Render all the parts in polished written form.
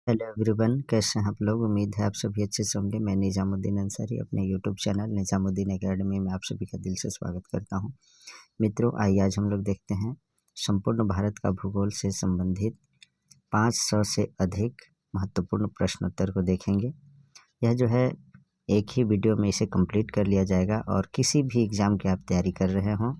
Hello everyone, कैसे हैं आप लोग। उम्मीद है आप सभी अच्छे से होंगे। मैं निजामुद्दीन अंसारी अपने यूट्यूब चैनल निजामुद्दीन एकेडमी में आप सभी का दिल से स्वागत करता हूं। मित्रों, आइए आज हम लोग देखते हैं संपूर्ण भारत का भूगोल से संबंधित 500 से अधिक महत्वपूर्ण प्रश्नोत्तर को देखेंगे। यह जो है एक ही वीडियो में इसे कंप्लीट कर लिया जाएगा और किसी भी एग्ज़ाम की आप तैयारी कर रहे हों,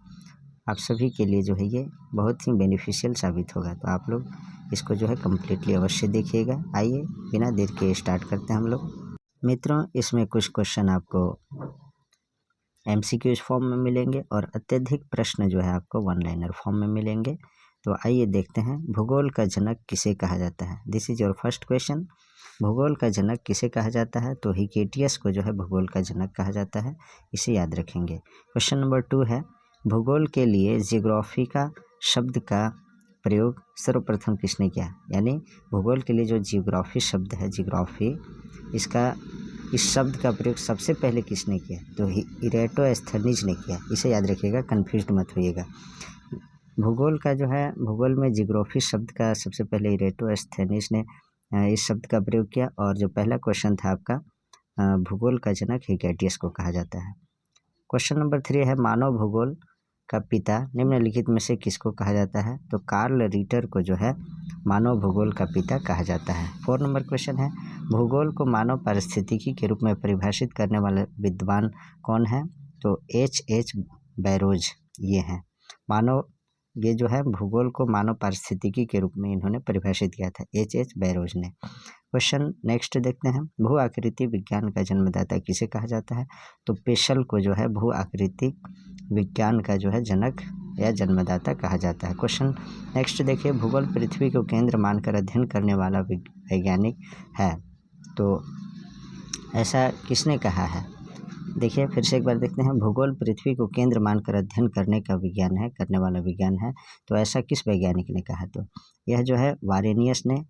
आप सभी के लिए जो है ये बहुत ही बेनिफिशियल साबित होगा। तो आप लोग इसको जो है कम्प्लीटली अवश्य देखिएगा। आइए बिना देर के स्टार्ट करते हैं हम लोग। मित्रों, इसमें कुछ क्वेश्चन आपको MCQ फॉर्म में मिलेंगे और अत्यधिक प्रश्न जो है आपको वन लाइनर फॉर्म में मिलेंगे। तो आइए देखते हैं, भूगोल का जनक किसे कहा जाता है। This is your first question. भूगोल का जनक किसे कहा जाता है? तो हिकेटियस को जो है भूगोल का जनक कहा जाता है, इसे याद रखेंगे। क्वेश्चन नंबर 2 है, भूगोल के लिए जियोग्राफी का शब्द का प्रयोग सर्वप्रथम किसने किया? यानी भूगोल के लिए जो जियोग्राफी शब्द है, जियोग्राफी, इस शब्द का प्रयोग सबसे पहले किसने किया? तो इरेटोस्थनीज ने किया। इसे याद रखिएगा, कन्फ्यूज्ड मत होइएगा। भूगोल का जो है, भूगोल में जियोग्राफी शब्द का सबसे पहले इरेटोस्थनीज ने इस शब्द का प्रयोग किया। और जो पहला क्वेश्चन था आपका, भूगोल का जनक हिकेटियस को कहा जाता है। क्वेश्चन नंबर 3 है, मानव भूगोल का पिता निम्नलिखित में से किसको कहा जाता है? तो कार्ल रिटर को जो है मानव भूगोल का पिता कहा जाता है। 4 नंबर क्वेश्चन है, भूगोल को मानव पारिस्थितिकी के रूप में परिभाषित करने वाले विद्वान कौन है? तो H.H. बैरोज ये हैं। ये जो है भूगोल को मानव पारिस्थितिकी के रूप में इन्होंने परिभाषित किया था, H.H. बैरोज ने। क्वेश्चन नेक्स्ट देखते हैं, भू आकृति विज्ञान का जन्मदाता किसे कहा जाता है? तो पेशल को जो है भू आकृति विज्ञान का जो है जनक या जन्मदाता कहा जाता है। क्वेश्चन नेक्स्ट देखिए, भूगोल पृथ्वी को केंद्र मानकर अध्ययन करने वाला वैज्ञानिक है, तो ऐसा किसने कहा है? देखिए फिर से एक बार देखते हैं, भूगोल पृथ्वी को केंद्र मानकर अध्ययन करने वाला विज्ञान है, तो ऐसा किस वैज्ञानिक ने कहा? तो यह जो है वारेनियस ने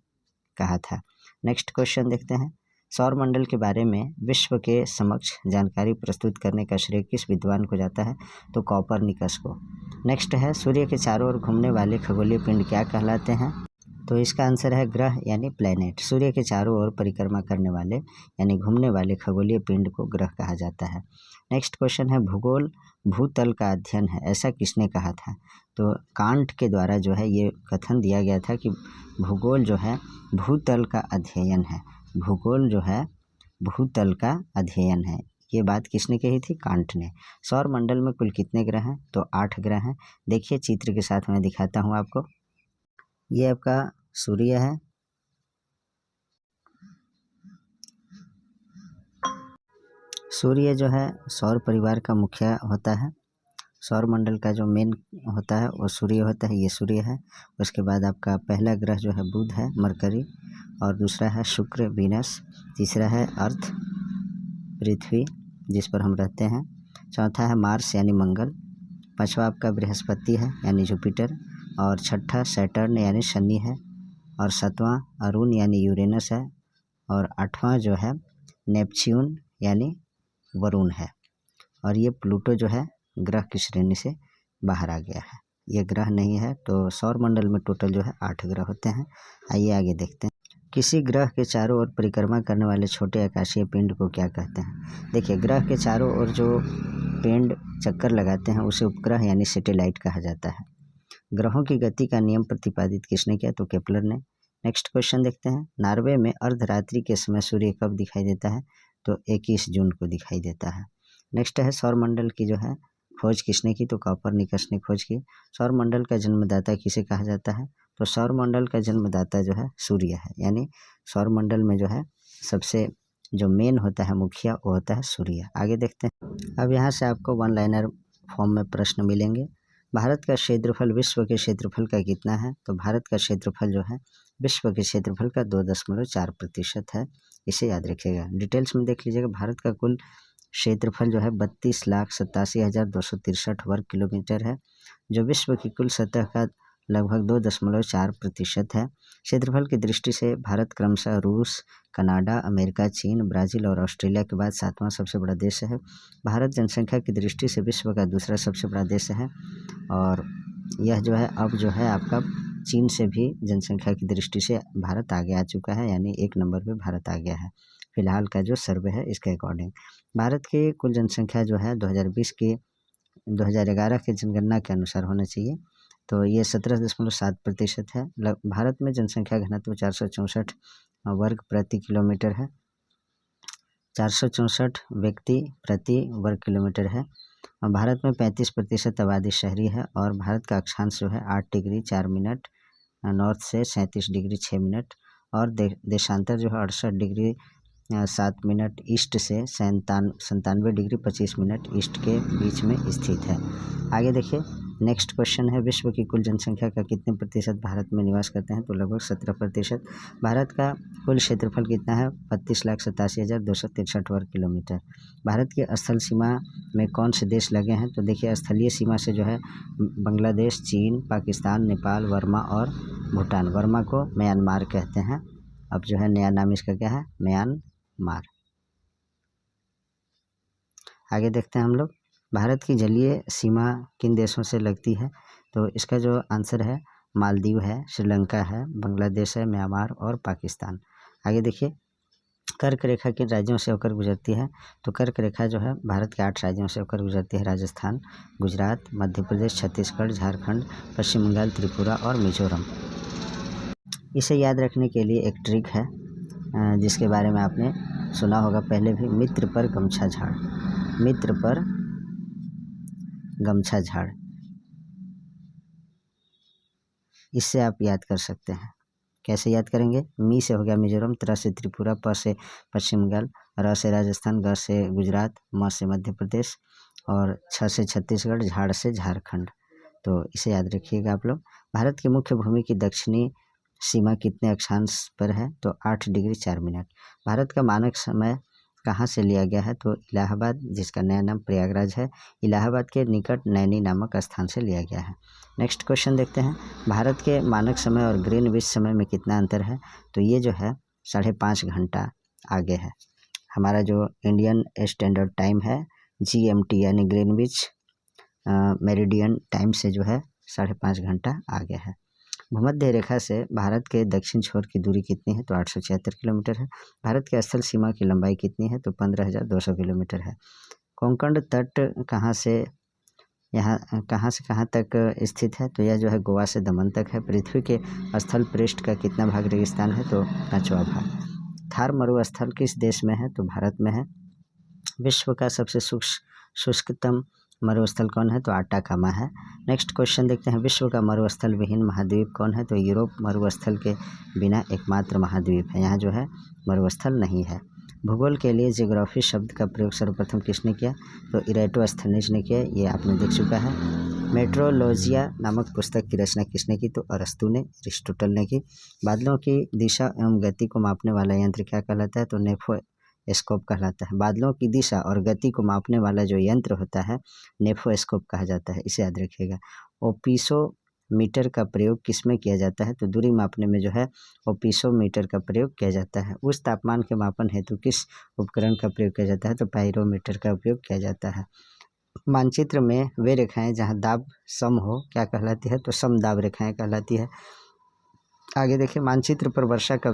कहा था। नेक्स्ट क्वेश्चन देखते हैं, सौरमंडल के बारे में विश्व के समक्ष जानकारी प्रस्तुत करने का श्रेय किस विद्वान को जाता है? तो कॉपरनिकस को। नेक्स्ट है, सूर्य के चारों ओर घूमने वाले खगोलीय पिंड क्या कहलाते हैं? तो इसका आंसर है ग्रह यानी प्लैनेट। सूर्य के चारों ओर परिक्रमा करने वाले यानी घूमने वाले खगोलीय पिंड को ग्रह कहा जाता है। नेक्स्ट क्वेश्चन है, भूगोल भूतल का अध्ययन है, ऐसा किसने कहा था? तो कांट के द्वारा जो है ये कथन दिया गया था कि भूगोल जो है भूतल का अध्ययन है। भूगोल जो है भूतल का अध्ययन है, ये बात किसने कही थी? कांट ने। सौरमंडल में कुल कितने ग्रह हैं? तो 8 ग्रह हैं। देखिए चित्र के साथ मैं दिखाता हूँ आपको। ये आपका सूर्य है, सूर्य जो है सौर परिवार का मुखिया होता है। सौरमंडल का जो मेन होता है वो सूर्य होता है, ये सूर्य है। उसके बाद आपका पहला ग्रह जो है बुध है, मरकरी, और दूसरा है शुक्र, वीनस, तीसरा है अर्थ, पृथ्वी जिस पर हम रहते हैं, चौथा है मार्स यानी मंगल, पांचवा आपका बृहस्पति है यानी जुपिटर, और छठा सैटर्न यानी शनि है, और सातवां अरुण यानी यूरेनस है, और आठवां जो है नेपच्यून यानी वरुण है। और ये प्लूटो जो है ग्रह की श्रेणी से बाहर आ गया है, ये ग्रह नहीं है। तो सौरमंडल में टोटल जो है 8 ग्रह होते हैं। आइए आगे देखते हैं, किसी ग्रह के चारों ओर परिक्रमा करने वाले छोटे आकाशीय पिंड को क्या कहते हैं? देखिए ग्रह के चारों ओर जो पिंड चक्कर लगाते हैं उसे उपग्रह यानी सैटेलाइट कहा जाता है। ग्रहों की गति का नियम प्रतिपादित किसने किया? तो केपलर ने। नेक्स्ट क्वेश्चन देखते हैं, नॉर्वे में अर्धरात्रि के समय सूर्य कब दिखाई देता है? तो 21 जून को दिखाई देता है। नेक्स्ट है, सौरमंडल की जो है खोज किसने की? तो कॉपरनिकस ने खोज की। सौरमंडल का जन्मदाता किसे कहा जाता है? तो सौरमंडल का जन्मदाता जो है सूर्य है, यानी सौरमंडल में जो है सबसे जो मेन होता है मुखिया वो होता है सूर्य। आगे देखते हैं, अब यहाँ से आपको वन लाइनर फॉर्म में प्रश्न मिलेंगे। भारत का क्षेत्रफल विश्व के क्षेत्रफल का कितना है? तो भारत का क्षेत्रफल जो है विश्व के क्षेत्रफल का 2.4% है, इसे याद रखिएगा। डिटेल्स में देख लीजिएगा, भारत का कुल क्षेत्रफल जो है 32,87,263 वर्ग किलोमीटर है, जो विश्व की कुल सतह का लगभग 2.4% है। क्षेत्रफल की दृष्टि से भारत क्रमशः रूस, कनाडा, अमेरिका, चीन, ब्राज़ील और ऑस्ट्रेलिया के बाद 7वां सबसे बड़ा देश है। भारत जनसंख्या की दृष्टि से विश्व का दूसरा सबसे बड़ा देश है, और यह जो है अब जो है आपका चीन से भी जनसंख्या की दृष्टि से भारत आगे आ चुका है, यानी 1 नंबर पे भारत आ गया है फिलहाल का जो सर्वे है इसके अकॉर्डिंग। भारत की कुल जनसंख्या जो है 2011 की जनगणना के अनुसार होना चाहिए, तो ये 17.7% है। भारत में जनसंख्या घनत्व 464 वर्ग प्रति किलोमीटर है, 464 व्यक्ति प्रति वर्ग किलोमीटर है। और भारत में 35% आबादी शहरी है और भारत का अक्षांश जो है 8 डिग्री 4 मिनट नॉर्थ से 37 डिग्री 6 मिनट और देशांतर जो है 68 डिग्री 7 मिनट ईस्ट से 97 डिग्री 25 मिनट ईस्ट के बीच में स्थित है। आगे देखिए नेक्स्ट क्वेश्चन है, विश्व की कुल जनसंख्या का कितने प्रतिशत भारत में निवास करते हैं? तो लगभग 17%। भारत का कुल क्षेत्रफल कितना है? 32,87,263 वर्ग किलोमीटर। भारत की स्थल सीमा में कौन से देश लगे हैं? तो देखिए स्थलीय सीमा से जो है बांग्लादेश, चीन, पाकिस्तान, नेपाल, वर्मा और भूटान। वर्मा को म्यांमार कहते हैं, अब जो है नया नाम इसका क्या है? म्यांमार। आगे देखते हैं हम लोग, भारत की जलीय सीमा किन देशों से लगती है? तो इसका जो आंसर है मालदीव है, श्रीलंका है, बांग्लादेश है, म्यांमार और पाकिस्तान। आगे देखिए कर्क रेखा किन राज्यों से होकर गुजरती है? तो कर्क रेखा जो है भारत के 8 राज्यों से होकर गुजरती है, राजस्थान, गुजरात, मध्य प्रदेश, छत्तीसगढ़, झारखंड, पश्चिम बंगाल, त्रिपुरा और मिजोरम। इसे याद रखने के लिए एक ट्रिक है जिसके बारे में आपने सुना होगा पहले भी, मित्र पर गमछा झाड़। मित्र पर गमछा झाड़, इससे आप याद कर सकते हैं। कैसे याद करेंगे? मी से हो गया मिजोरम, त्र से त्रिपुरा, प से पश्चिम बंगाल, र से राजस्थान, ग से गुजरात, म से मध्य प्रदेश और छ से छत्तीसगढ़, झाड़ से झारखंड। तो इसे याद रखिएगा आप लोग। भारत की मुख्य भूमि की दक्षिणी सीमा कितने अक्षांश पर है? तो 8 डिग्री 4 मिनट। भारत का मानक समय कहाँ से लिया गया है? तो इलाहाबाद, जिसका नया नाम प्रयागराज है, इलाहाबाद के निकट नैनी नामक स्थान से लिया गया है। नेक्स्ट क्वेश्चन देखते हैं, भारत के मानक समय और ग्रीनविच समय में कितना अंतर है? तो ये जो है 5.5 घंटा आगे है। हमारा जो इंडियन स्टैंडर्ड टाइम है GMT यानी ग्रीनविच मेरिडियन टाइम से जो है 5.5 घंटा आगे है। भूमध्य रेखा से भारत के दक्षिण छोर की दूरी कितनी है? तो 876 किलोमीटर है। भारत के स्थल सीमा की लंबाई कितनी है? तो 15,200 किलोमीटर है। कोंकण तट कहाँ से कहाँ तक स्थित है? तो यह जो है गोवा से दमन तक है। पृथ्वी के स्थल पृष्ठ का कितना भाग रेगिस्तान है? तो 5वां भाग। थार मरुस्थल किस देश में है? तो भारत में है। विश्व का सबसे शुष्कतम मरुस्थल कौन है? तो आटाकामा है। नेक्स्ट क्वेश्चन देखते हैं, विश्व का मरुस्थल विहीन महाद्वीप कौन है? तो यूरोप मरुस्थल के बिना एकमात्र महाद्वीप है, यहाँ जो है मरुस्थल नहीं है। भूगोल के लिए जियोग्राफी शब्द का प्रयोग सर्वप्रथम किसने किया? तो इरेटोस्थनीज ने किया, ये आपने देख चुका है। मेट्रोलॉजिया नामक पुस्तक की रचना किसने की? तो अरस्तु ने, अरिस्टोटल ने की। बादलों की दिशा एवं गति को मापने वाला यंत्र क्या कहलाता है? तो नेफोस्कोप कहलाता है। बादलों की दिशा और गति को मापने वाला जो यंत्र होता है नेफोस्कोप कहा जाता है, इसे याद रखिएगा। ओपिसोमीटर का प्रयोग किसमें किया जाता है? तो दूरी मापने में जो है ओपिसोमीटर का प्रयोग किया जाता है। उस तापमान के मापन हेतु किस उपकरण का प्रयोग किया जाता है? तो पायरोमीटर का उपयोग किया जाता है। मानचित्र में वे रेखाएं जहां दाब सम हो क्या कहलाती है? तो समदाब रेखाएं कहलाती है। आगे देखिए, मानचित्र पर वर्षा का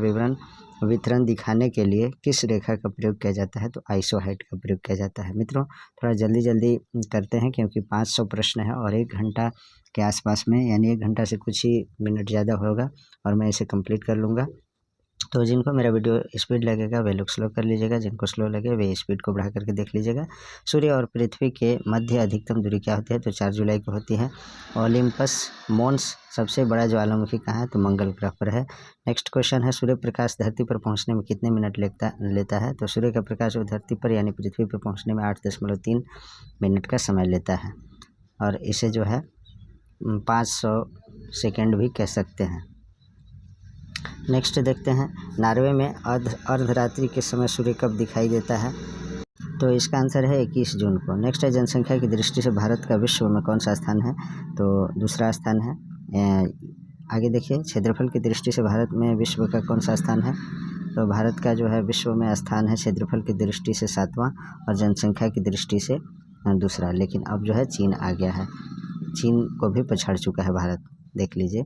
वितरण दिखाने के लिए किस रेखा का प्रयोग किया जाता है? तो आइसोहाइट का प्रयोग किया जाता है। मित्रों थोड़ा जल्दी करते हैं क्योंकि 500 प्रश्न है और 1 घंटा के आसपास में, यानी 1 घंटा से कुछ ही मिनट ज़्यादा होगा और मैं इसे कंप्लीट कर लूँगा। तो जिनको मेरा वीडियो स्पीड लगेगा वे लोग स्लो कर लीजिएगा, जिनको स्लो लगे वे स्पीड को बढ़ा करके देख लीजिएगा। सूर्य और पृथ्वी के मध्य अधिकतम दूरी क्या होती है? तो 4 जुलाई को होती है। ओलिम्पस मोन्स सबसे बड़ा ज्वालामुखी कहाँ है? तो मंगल ग्रह पर है। नेक्स्ट क्वेश्चन है, सूर्य प्रकाश धरती पर पहुँचने में कितने मिनट लेता है? तो सूर्य का प्रकाश धरती पर यानी पृथ्वी पर पहुँचने में 8.3 मिनट का समय लेता है और इसे जो है 500 सेकेंड भी कह सकते हैं। नेक्स्ट देखते हैं, नॉर्वे में अर्धरात्रि के समय सूर्य कब दिखाई देता है? तो इसका आंसर है 21 जून को। नेक्स्ट है, जनसंख्या की दृष्टि से भारत का विश्व में कौन सा स्थान है? तो दूसरा स्थान है। आगे देखिए, क्षेत्रफल की दृष्टि से भारत में विश्व का कौन सा स्थान है? तो भारत का जो है विश्व में स्थान है क्षेत्रफल की दृष्टि से 7वां और जनसंख्या की दृष्टि से दूसरा, लेकिन अब जो है चीन आ गया है, चीन को भी पछाड़ चुका है भारत, देख लीजिए।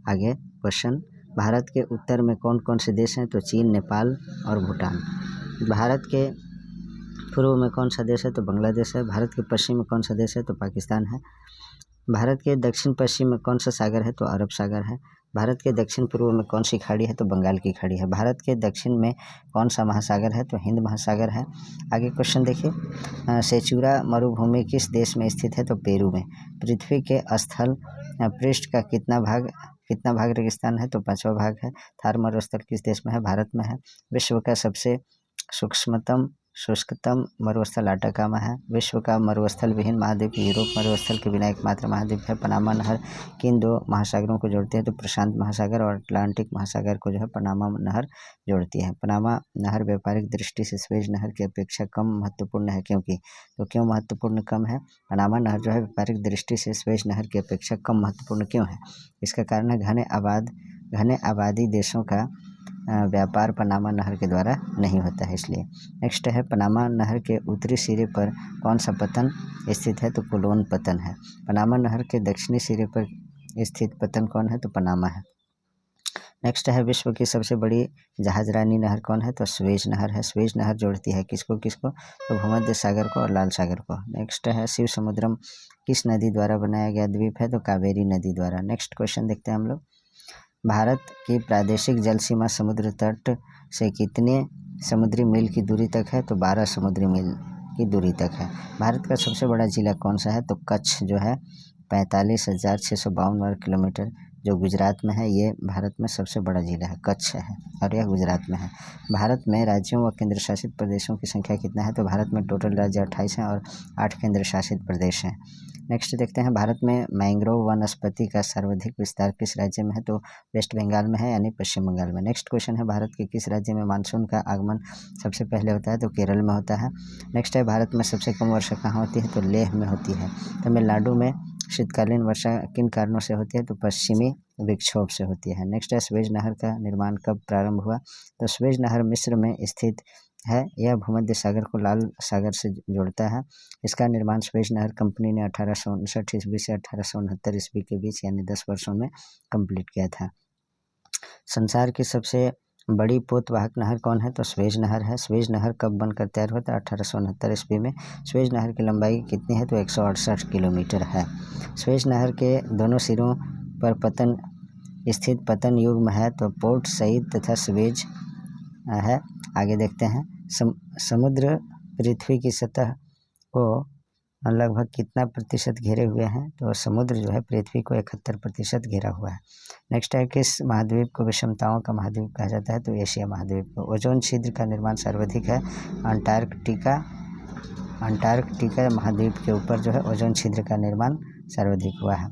आगे क्वेश्चन, भारत के उत्तर में कौन कौन से देश हैं? तो चीन, नेपाल और भूटान। भारत के पूर्व में कौन सा देश है? तो बांग्लादेश है। भारत के पश्चिम में कौन सा देश है? तो पाकिस्तान है। भारत के दक्षिण पश्चिम में कौन सा सागर है? तो अरब सागर है। भारत के दक्षिण पूर्व में कौन सी खाड़ी है? तो बंगाल की खाड़ी है। भारत के दक्षिण में कौन सा महासागर है? तो हिंद महासागर है। आगे क्वेश्चन देखिए, सेचुरा मरुभूमि किस देश में स्थित है? तो पेरू में। पृथ्वी के स्थल पृष्ठ का कितना भाग रेगिस्तान है? तो 5वां भाग है। थार मरुस्थल किस देश में है? भारत में है। विश्व का सबसे शुष्कतम मरुस्थल अटाकामा है। विश्व का मरुस्थल विहीन महाद्वीप यूरोप मरुस्थल के बिना एकमात्र महाद्वीप है। पनामा नहर किन दो महासागरों को जोड़ती है? तो प्रशांत महासागर और अटलांटिक महासागर को जो है पनामा नहर जोड़ती है। पनामा नहर व्यापारिक दृष्टि से स्वेज नहर की अपेक्षा कम महत्वपूर्ण है, क्योंकि तो क्यों महत्वपूर्ण कम है? पनामा नहर जो है व्यापारिक दृष्टि से स्वेज नहर की अपेक्षा कम महत्वपूर्ण क्यों है? इसका कारण है घने आबादी देशों का व्यापार पनामा नहर के द्वारा नहीं होता है, इसलिए। नेक्स्ट है, पनामा नहर के उत्तरी सिरे पर कौन सा पतन स्थित है? तो कोलोन पतन है। पनामा नहर के दक्षिणी सिरे पर स्थित पतन कौन है? तो पनामा है। नेक्स्ट है, विश्व की सबसे बड़ी जहाजरानी नहर कौन है? तो स्वेज नहर है। स्वेज नहर जोड़ती है किसको? तो भूमध्य सागर को और लाल सागर को। नेक्स्ट है, शिव समुद्रम किस नदी द्वारा बनाया गया द्वीप है? तो कावेरी नदी द्वारा। नेक्स्ट क्वेश्चन देखते हैं हम लोग, भारत की प्रादेशिक जल सीमा समुद्र तट से कितने समुद्री मील की दूरी तक है? तो 12 समुद्री मील की दूरी तक है। भारत का सबसे बड़ा जिला कौन सा है? तो कच्छ जो है 45,652 वर्ग किलोमीटर जो गुजरात में है, ये भारत में सबसे बड़ा जिला है, कच्छ है और यह गुजरात में है। भारत में राज्यों व केंद्र शासित प्रदेशों की संख्या कितना है? तो भारत में टोटल राज्य 28 हैं और 8 केंद्र शासित प्रदेश हैं। नेक्स्ट देखते हैं, भारत में मैंग्रोव वनस्पति का सर्वाधिक विस्तार किस राज्य में है? तो वेस्ट बंगाल में है, यानी पश्चिम बंगाल में। नेक्स्ट क्वेश्चन है, भारत के किस राज्य में मानसून का आगमन सबसे पहले होता है? तो केरल में होता है। नेक्स्ट है, भारत में सबसे कम वर्षा कहाँ होती है? तो लेह में होती है। तमिलनाडु में शीतकालीन वर्षा किन कारणों से होती है? तो पश्चिमी विक्षोभ से होती है। नेक्स्ट है, स्वेज नहर का निर्माण कब प्रारंभ हुआ? तो स्वेज नहर मिस्र में स्थित है। यह भूमध्य सागर को लाल सागर से जोड़ता है। इसका निर्माण स्वेज नहर कंपनी ने 1859 ईस्वी से 1869 ईस्वी के बीच, यानी 10 वर्षों में कंप्लीट किया था। संसार की सबसे बड़ी पोतवाहक नहर कौन है? तो स्वेज नहर है। स्वेज नहर कब बनकर तैयार हुआ था? 1869 ईस्वी में। स्वेज नहर की लंबाई कितनी है? तो 168 किलोमीटर है। स्वेज नहर के दोनों सिरों पर स्थित पतन युग्म है, तो पोर्ट सईद तथा स्वेज है। आगे देखते हैं, समुद्र पृथ्वी की सतह को लगभग कितना प्रतिशत घेरे हुए हैं? तो समुद्र जो है पृथ्वी को 71% घेरा हुआ है। नेक्स्ट है, किस महाद्वीप को विषमताओं का महाद्वीप कहा जाता है? तो एशिया महाद्वीप को। ओजोन छिद्र का निर्माण सर्वाधिक है अंटार्कटिका महाद्वीप के ऊपर जो है ओजोन छिद्र का निर्माण सर्वाधिक हुआ है।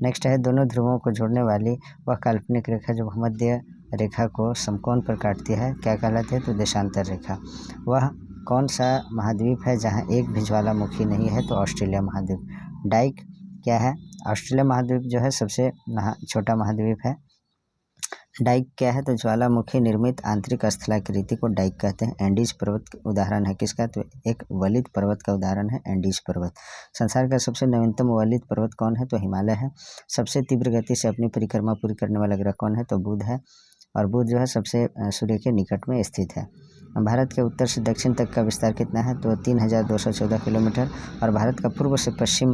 नेक्स्ट है, दोनों ध्रुवों को जोड़ने वाली वह काल्पनिक रेखा जो भूमध्य रेखा को समकोण पर काटती है क्या कहलाती है? तो देशांतर रेखा। वह कौन सा महाद्वीप है जहां एक भी ज्वालामुखी नहीं है? तो ऑस्ट्रेलिया महाद्वीप। डाइक क्या है? ऑस्ट्रेलिया महाद्वीप जो है सबसे छोटा महाद्वीप है। डाइक क्या है? तो ज्वालामुखी निर्मित आंतरिक स्थलाकृति को डाइक कहते हैं। एंडीज पर्वत उदाहरण है किसका? तो एक वलित पर्वत का उदाहरण है एंडीज पर्वत। संसार का सबसे नवीनतम वलित पर्वत कौन है? तो हिमालय है। सबसे तीव्र गति से अपनी परिक्रमा पूरी करने वाला ग्रह कौन है? तो बुध है, और बुध जो है सबसे सूर्य के निकट में स्थित है। भारत के उत्तर से दक्षिण तक का विस्तार कितना है? तो 3214 किलोमीटर। और भारत का पूर्व से पश्चिम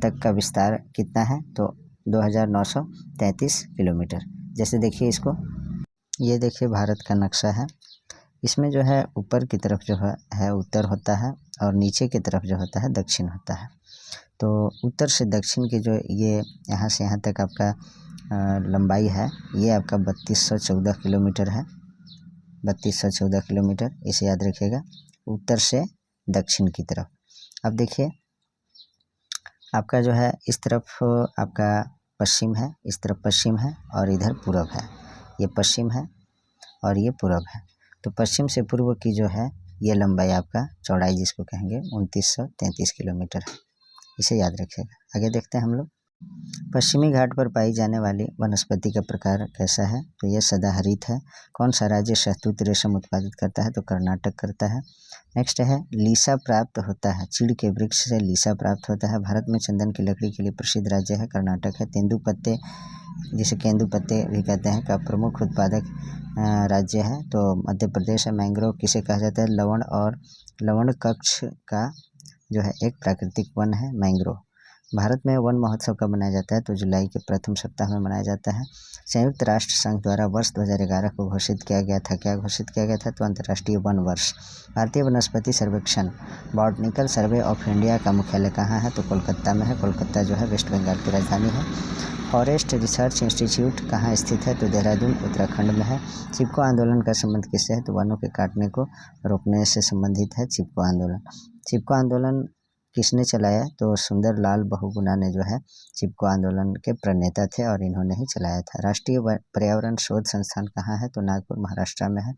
तक का विस्तार कितना है? तो 2933 किलोमीटर। जैसे देखिए इसको, ये देखिए भारत का नक्शा है। इसमें जो है ऊपर की तरफ जो है उत्तर होता है और नीचे की तरफ जो होता है दक्षिण होता है। तो उत्तर से दक्षिण की जो ये यहाँ से यहाँ तक आपका लंबाई है, ये आपका 3214 किलोमीटर है। 3214 किलोमीटर, इसे याद रखिएगा, उत्तर से दक्षिण की तरफ। अब देखिए आपका जो है इस तरफ आपका पश्चिम है, इस तरफ पश्चिम है और इधर पूरब है। ये पश्चिम है और ये पूरब है। तो पश्चिम से पूर्व की जो है ये लंबाई आपका चौड़ाई जिसको कहेंगे 2933 किलोमीटर है। इसे याद रखिएगा। आगे देखते हैं हम लोग, पश्चिमी घाट पर पाई जाने वाली वनस्पति का प्रकार कैसा है? तो यह सदाहरित है। कौन सा राज्य शहतूत रेशम उत्पादित करता है? तो कर्नाटक करता है। नेक्स्ट है, लीसा प्राप्त होता है, चीड़ के वृक्ष से लीसा प्राप्त होता है। भारत में चंदन की लकड़ी के लिए प्रसिद्ध राज्य है कर्नाटक है। तेंदुपत्ते जिसे केंदुपत्ते भी कहते हैं, का प्रमुख उत्पादक राज्य है तो मध्य प्रदेश है। मैंग्रोव किसे कहा जाता है? लवण और लवण कक्ष का जो है एक प्राकृतिक वन है मैंग्रोव। भारत में वन महोत्सव कब मनाया जाता है? तो जुलाई के प्रथम सप्ताह में मनाया जाता है। संयुक्त राष्ट्र संघ द्वारा वर्ष 2011 को घोषित किया गया था। क्या घोषित किया गया था? तो अंतर्राष्ट्रीय वन वर्ष। भारतीय वनस्पति सर्वेक्षण बॉटनिकल सर्वे ऑफ इंडिया का मुख्यालय कहाँ है? तो कोलकाता में है। कोलकाता जो है वेस्ट बंगाल की राजधानी है। फॉरेस्ट रिसर्च इंस्टीट्यूट कहाँ स्थित है? तो देहरादून उत्तराखंड में है। चिपको आंदोलन का संबंध किससे है? तो वनों के काटने को रोकने से संबंधित है चिपको आंदोलन। चिपको आंदोलन किसने चलाया? तो सुंदरलाल बहुगुणा ने जो है चिपको आंदोलन के प्रणेता थे और इन्होंने ही चलाया था। राष्ट्रीय पर्यावरण शोध संस्थान कहाँ है? तो नागपुर महाराष्ट्र में है।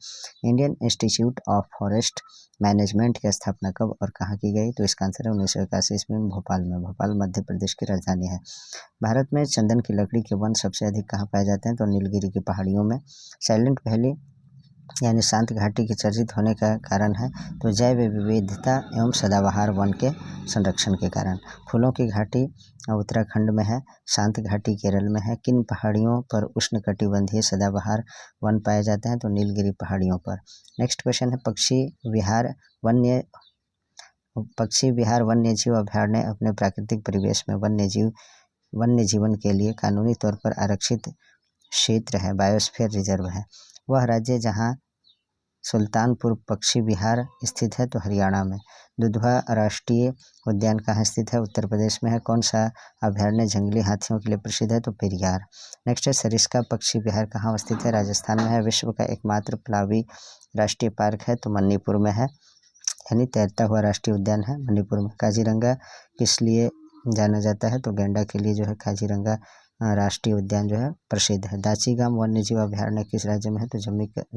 Indian institute of forest management की स्थापना कब और कहाँ की गई? तो इसका आंसर है 1981 ईस्वी में भोपाल में। भोपाल मध्य प्रदेश की राजधानी है। भारत में चंदन की लकड़ी के वन सबसे अधिक कहाँ पाए जाते हैं? तो नीलगिरी की पहाड़ियों में। साइलेंट वैली यानी शांत घाटी के चर्चित होने का कारण है तो जैव विविधता एवं सदाबहार वन के संरक्षण के कारण। फूलों की घाटी उत्तराखंड में है। शांत घाटी केरल में है। किन पहाड़ियों पर उष्णकटिबंधीय सदाबहार वन पाए जाते हैं? तो नीलगिरी पहाड़ियों पर। नेक्स्ट क्वेश्चन है पक्षी विहार वन्य जीव अभयारण्य अपने प्राकृतिक परिवेश में वन्य जीवन के लिए कानूनी तौर पर आरक्षित क्षेत्र है, बायोस्फीयर रिजर्व है। वह राज्य जहां सुल्तानपुर पक्षी विहार स्थित है तो हरियाणा में। दुधवा राष्ट्रीय उद्यान कहाँ स्थित है? उत्तर प्रदेश में है। कौन सा अभयारण्य जंगली हाथियों के लिए प्रसिद्ध है? तो पेरियार। नेक्स्ट है सरिस्का पक्षी विहार कहाँ स्थित है? राजस्थान में है। विश्व का एकमात्र प्लावी राष्ट्रीय पार्क है तो मणिपुर में है, यानी तैरता हुआ राष्ट्रीय उद्यान है मणिपुर में। काजीरंगा किस लिए जाना जाता है? तो गैंडा के लिए जो है काजीरंगा राष्ट्रीय उद्यान जो है प्रसिद्ध है। दाचीगाम वन्यजीव अभयारण्य किस राज्य में है? तो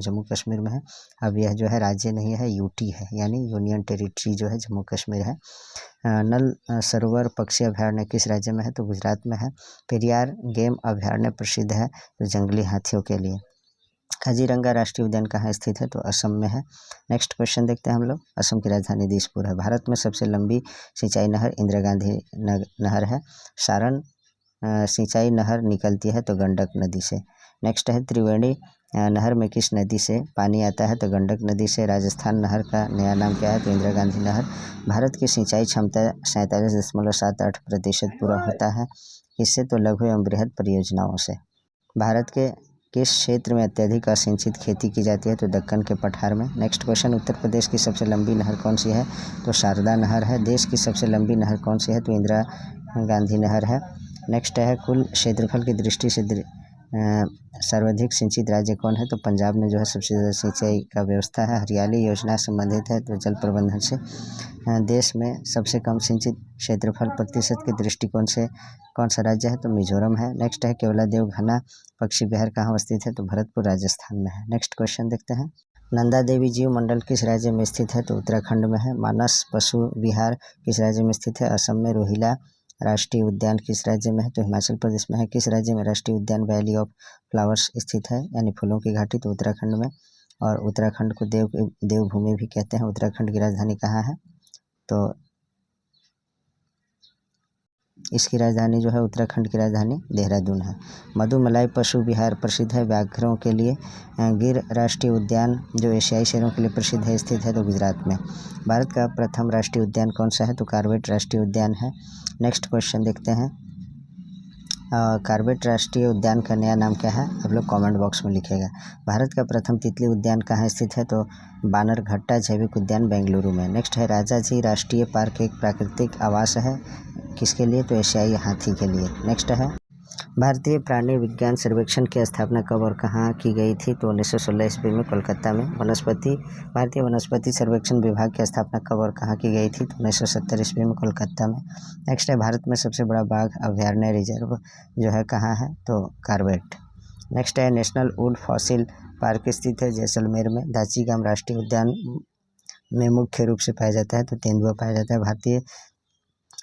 जम्मू कश्मीर में है। अब यह जो है राज्य नहीं है, यूटी है, यानी यूनियन टेरिटरी जो है जम्मू कश्मीर है। नल सरोवर पक्षी अभयारण्य किस राज्य में है? तो गुजरात में है। पेरियार गेम अभयारण्य प्रसिद्ध है तो जंगली हाथियों के लिए। काजीरंगा राष्ट्रीय उद्यान कहाँ स्थित है? तो असम में है। नेक्स्ट क्वेश्चन देखते हैं हम लोग। असम की राजधानी दिसपुर है। भारत में सबसे लंबी सिंचाई नहर इंदिरा गांधी नहर है। सारण सिंचाई नहर निकलती है तो गंडक नदी से। नेक्स्ट है त्रिवेणी नहर में किस नदी से पानी आता है? तो गंडक नदी से। राजस्थान नहर का नया नाम क्या है? तो इंदिरा गांधी नहर। भारत की सिंचाई क्षमता 47.78% पूरा होता है। इससे तो लघु एवं बृहद परियोजनाओं से। भारत के किस क्षेत्र में अत्यधिक असिंचित खेती की जाती है? तो दक्कन के पठार में। नेक्स्ट क्वेश्चन उत्तर प्रदेश की सबसे लंबी नहर कौन सी है? तो शारदा नहर है। देश की सबसे लंबी नहर कौन सी है? तो इंदिरा गांधी नहर है। नेक्स्ट है कुल क्षेत्रफल की दृष्टि से सर्वाधिक सिंचित राज्य कौन है? तो पंजाब में जो है सबसे ज़्यादा सिंचाई का व्यवस्था है। हरियाली योजना संबंधित है तो जल प्रबंधन से। देश में सबसे कम सिंचित क्षेत्रफल प्रतिशत के दृष्टिकोण से कौन सा राज्य है? तो मिजोरम है। नेक्स्ट है केवलादेव घना पक्षी विहार कहाँ स्थित है? तो भरतपुर राजस्थान में है। नेक्स्ट क्वेश्चन देखते हैं। नंदा देवी जीव मंडल किस राज्य में स्थित है? तो उत्तराखंड में है। मानस पशु विहार किस राज्य में स्थित है? असम में। रोहिला राष्ट्रीय उद्यान किस राज्य में है? तो हिमाचल प्रदेश में है। किस राज्य में राष्ट्रीय उद्यान वैली ऑफ फ्लावर्स स्थित है, यानी फूलों की घाटी? तो उत्तराखंड में। और उत्तराखंड को देवभूमि भी कहते हैं। उत्तराखंड की राजधानी कहाँ है? तो इसकी राजधानी जो है उत्तराखंड की राजधानी देहरादून है। मधुमलाई पशु विहार प्रसिद्ध है व्याघ्रों के लिए। गिर राष्ट्रीय उद्यान जो एशियाई शेरों के लिए प्रसिद्ध है स्थित है तो गुजरात में। भारत का प्रथम राष्ट्रीय उद्यान कौन सा है? तो कॉर्बेट राष्ट्रीय उद्यान है। नेक्स्ट क्वेश्चन देखते हैं। कॉर्बेट राष्ट्रीय उद्यान का नया नाम क्या है? आप लोग कमेंट बॉक्स में लिखेगा। भारत का प्रथम तितली उद्यान कहाँ स्थित है? तो बानरघट्टा जैविक उद्यान बेंगलुरु में। नेक्स्ट है राजाजी राष्ट्रीय पार्क एक प्राकृतिक आवास है, किसके लिए? तो एशियाई हाथी के लिए। नेक्स्ट है भारतीय प्राणी विज्ञान सर्वेक्षण की स्थापना कब और कहाँ की गई थी? तो 1916 ईस्वी में कोलकाता में। भारतीय वनस्पति सर्वेक्षण विभाग की स्थापना कब और कहाँ की गई थी? तो 1970 ईस्वी में कोलकाता में। नेक्स्ट है भारत में सबसे बड़ा बाघ अभयारण्य रिजर्व जो है कहाँ है? तो कॉर्बेट। नेक्स्ट है नेशनल वुड फॉसिल पार्क स्थित है जैसलमेर में। दाचीगाम राष्ट्रीय उद्यान में मुख्य रूप से पाया जाता है तो तेंदुआ पाया जाता है। भारतीय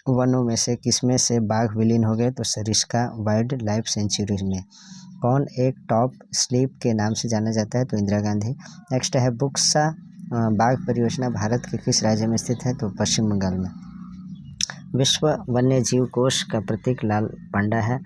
वनों में से किसमें से बाघ विलीन हो गए? तो सरिस्का वाइल्ड लाइफ सेंचुरी में। कौन एक टॉप स्लीप के नाम से जाना जाता है? तो इंदिरा गांधी। नेक्स्ट है बुक्सा बाघ परियोजना भारत के किस राज्य में स्थित है? तो पश्चिम बंगाल में। विश्व वन्य जीव कोष का प्रतीक लाल पांडा है।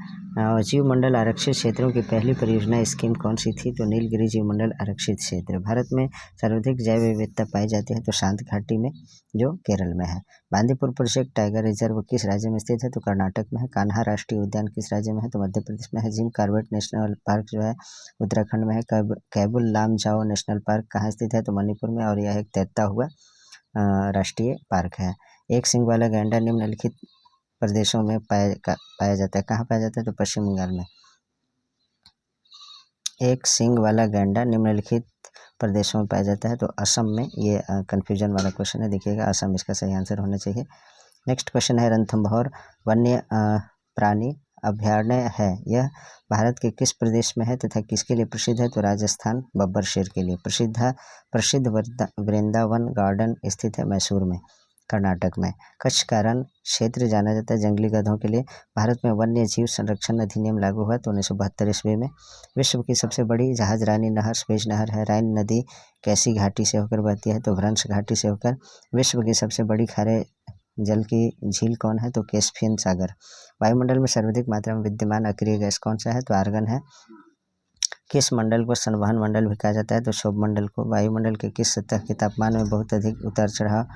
जीव मंडल आरक्षित क्षेत्रों की पहली परियोजना स्कीम कौन सी थी? तो नीलगिरी जीव मंडल आरक्षित क्षेत्र। भारत में सर्वाधिक जैव विविधता पाई जाती है तो शांत घाटी में, जो केरल में है। बांदीपुर प्रोजेक्ट टाइगर रिजर्व किस राज्य में स्थित है? तो कर्नाटक में है। कान्हा राष्ट्रीय उद्यान किस राज्य में है? तो मध्य प्रदेश में है। जिम कॉर्बेट नेशनल पार्क जो है उत्तराखंड में है। कैबुल लामजाओ नेशनल पार्क कहाँ स्थित है? तो मणिपुर में, और यह एक तैरता हुआ राष्ट्रीय पार्क है। एक सींग वाला गैंडा निम्नलिखित प्रदेशों में पाया जाता है। कहाँ पाया जाता है? तो पश्चिम बंगाल में। एक सींग वाला गैंडा निम्नलिखित प्रदेशों में पाया जाता है तो असम में। ये कन्फ्यूजन वाला क्वेश्चन है, देखिएगा असम इसका सही आंसर होना चाहिए। नेक्स्ट क्वेश्चन है रणथंभौर वन्य प्राणी अभयारण्य है, यह भारत के किस प्रदेश में है तथा किसके लिए प्रसिद्ध है? तो राजस्थान बब्बर शेर के लिए। प्रसिद्ध वृंदावन गार्डन स्थित है मैसूर में, कर्नाटक में। कच्छ का रण क्षेत्र जाना जाता है जंगली गधों के लिए। भारत में वन्य जीव संरक्षण अधिनियम लागू हुआ तो 1972 ईस्वी में। विश्व की सबसे बड़ी जहाजरानी नहर स्वेज नहर है। राइन नदी कैसी घाटी से होकर बहती है? तो भ्रंश घाटी से होकर। विश्व की सबसे बड़ी खारे जल की झील कौन है? तो कैस्पियन सागर। वायुमंडल में सर्वाधिक मात्रा में विद्यमान अक्रिय गैस कौन सा है? तो आर्गन है। किस मंडल को संवहन मंडल भी कहा जाता है? तो क्षोभ मंडल को। वायुमंडल के किस सतह के तापमान में बहुत अधिक उतार चढ़ाव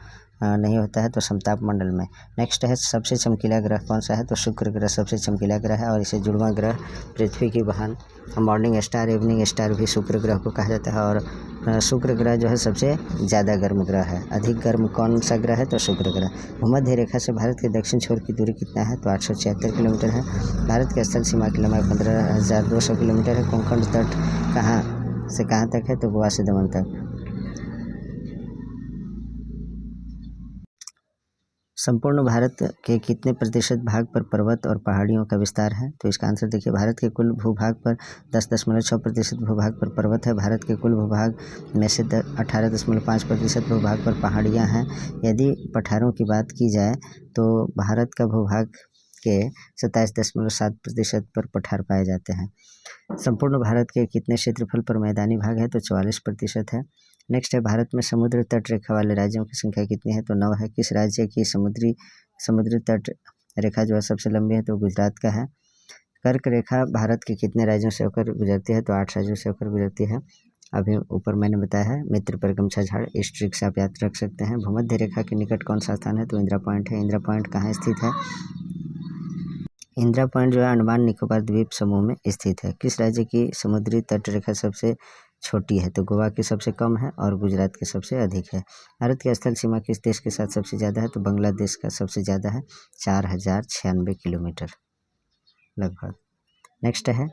नहीं होता है? तो समताप मंडल में। नेक्स्ट है सबसे चमकीला ग्रह कौन सा है? तो शुक्र ग्रह सबसे चमकीला ग्रह है और इसे जुड़वा ग्रह, पृथ्वी की बहन, मॉर्निंग स्टार, इवनिंग स्टार भी शुक्र ग्रह को कहा जाता है। और शुक्र ग्रह जो है सबसे ज़्यादा गर्म ग्रह है। अधिक गर्म कौन सा ग्रह है? तो शुक्र ग्रह। भूमध्य रेखा से भारत के दक्षिण छोर की दूरी कितना है? तो 876 किलोमीटर है। भारत के स्थल सीमा की लंबाई 15,200 किलोमीटर है। कोंकण तट कहाँ से कहाँ तक है? तो गोवा से दमन तक। संपूर्ण भारत के कितने प्रतिशत भाग पर पर्वत और पहाड़ियों का विस्तार है? तो इसका आंसर देखिए, भारत के कुल भूभाग पर 10.6% भूभाग पर पर्वत है। भारत के कुल भूभाग में से 18.5% भूभाग पर पहाड़ियाँ हैं। यदि पठारों की बात की जाए तो भारत का भूभाग के 27.7% पर पठार पाए जाते हैं। संपूर्ण भारत के कितने क्षेत्रफल पर मैदानी भाग है? तो 44% है। नेक्स्ट है भारत में समुद्र तट रेखा वाले राज्यों की संख्या कितनी है? तो 9 है। किस राज्य की समुद्री तट रेखा जो है सबसे लंबी है? तो गुजरात का है। कर्क रेखा भारत के कितने राज्यों से होकर गुजरती है? तो 8 राज्यों से होकर गुजरती है। अभी ऊपर मैंने बताया है मित्र पर गमछा झाड़, इस ट्रिक से आप याद रख सकते हैं। भूमध्य रेखा के निकट कौन सा स्थान है? तो इंदिरा पॉइंट है। इंदिरा पॉइंट कहाँ स्थित है? इंदिरा पॉइंट जो है अंडमान निकोबार द्वीप समूह में स्थित है। किस राज्य की समुद्री तट रेखा सबसे छोटी है? तो गोवा की सबसे कम है और गुजरात की सबसे अधिक है। भारत की स्थल सीमा किस देश के साथ सबसे ज़्यादा है? तो बांग्लादेश का सबसे ज़्यादा है, 4096 किलोमीटर लगभग। नेक्स्ट है,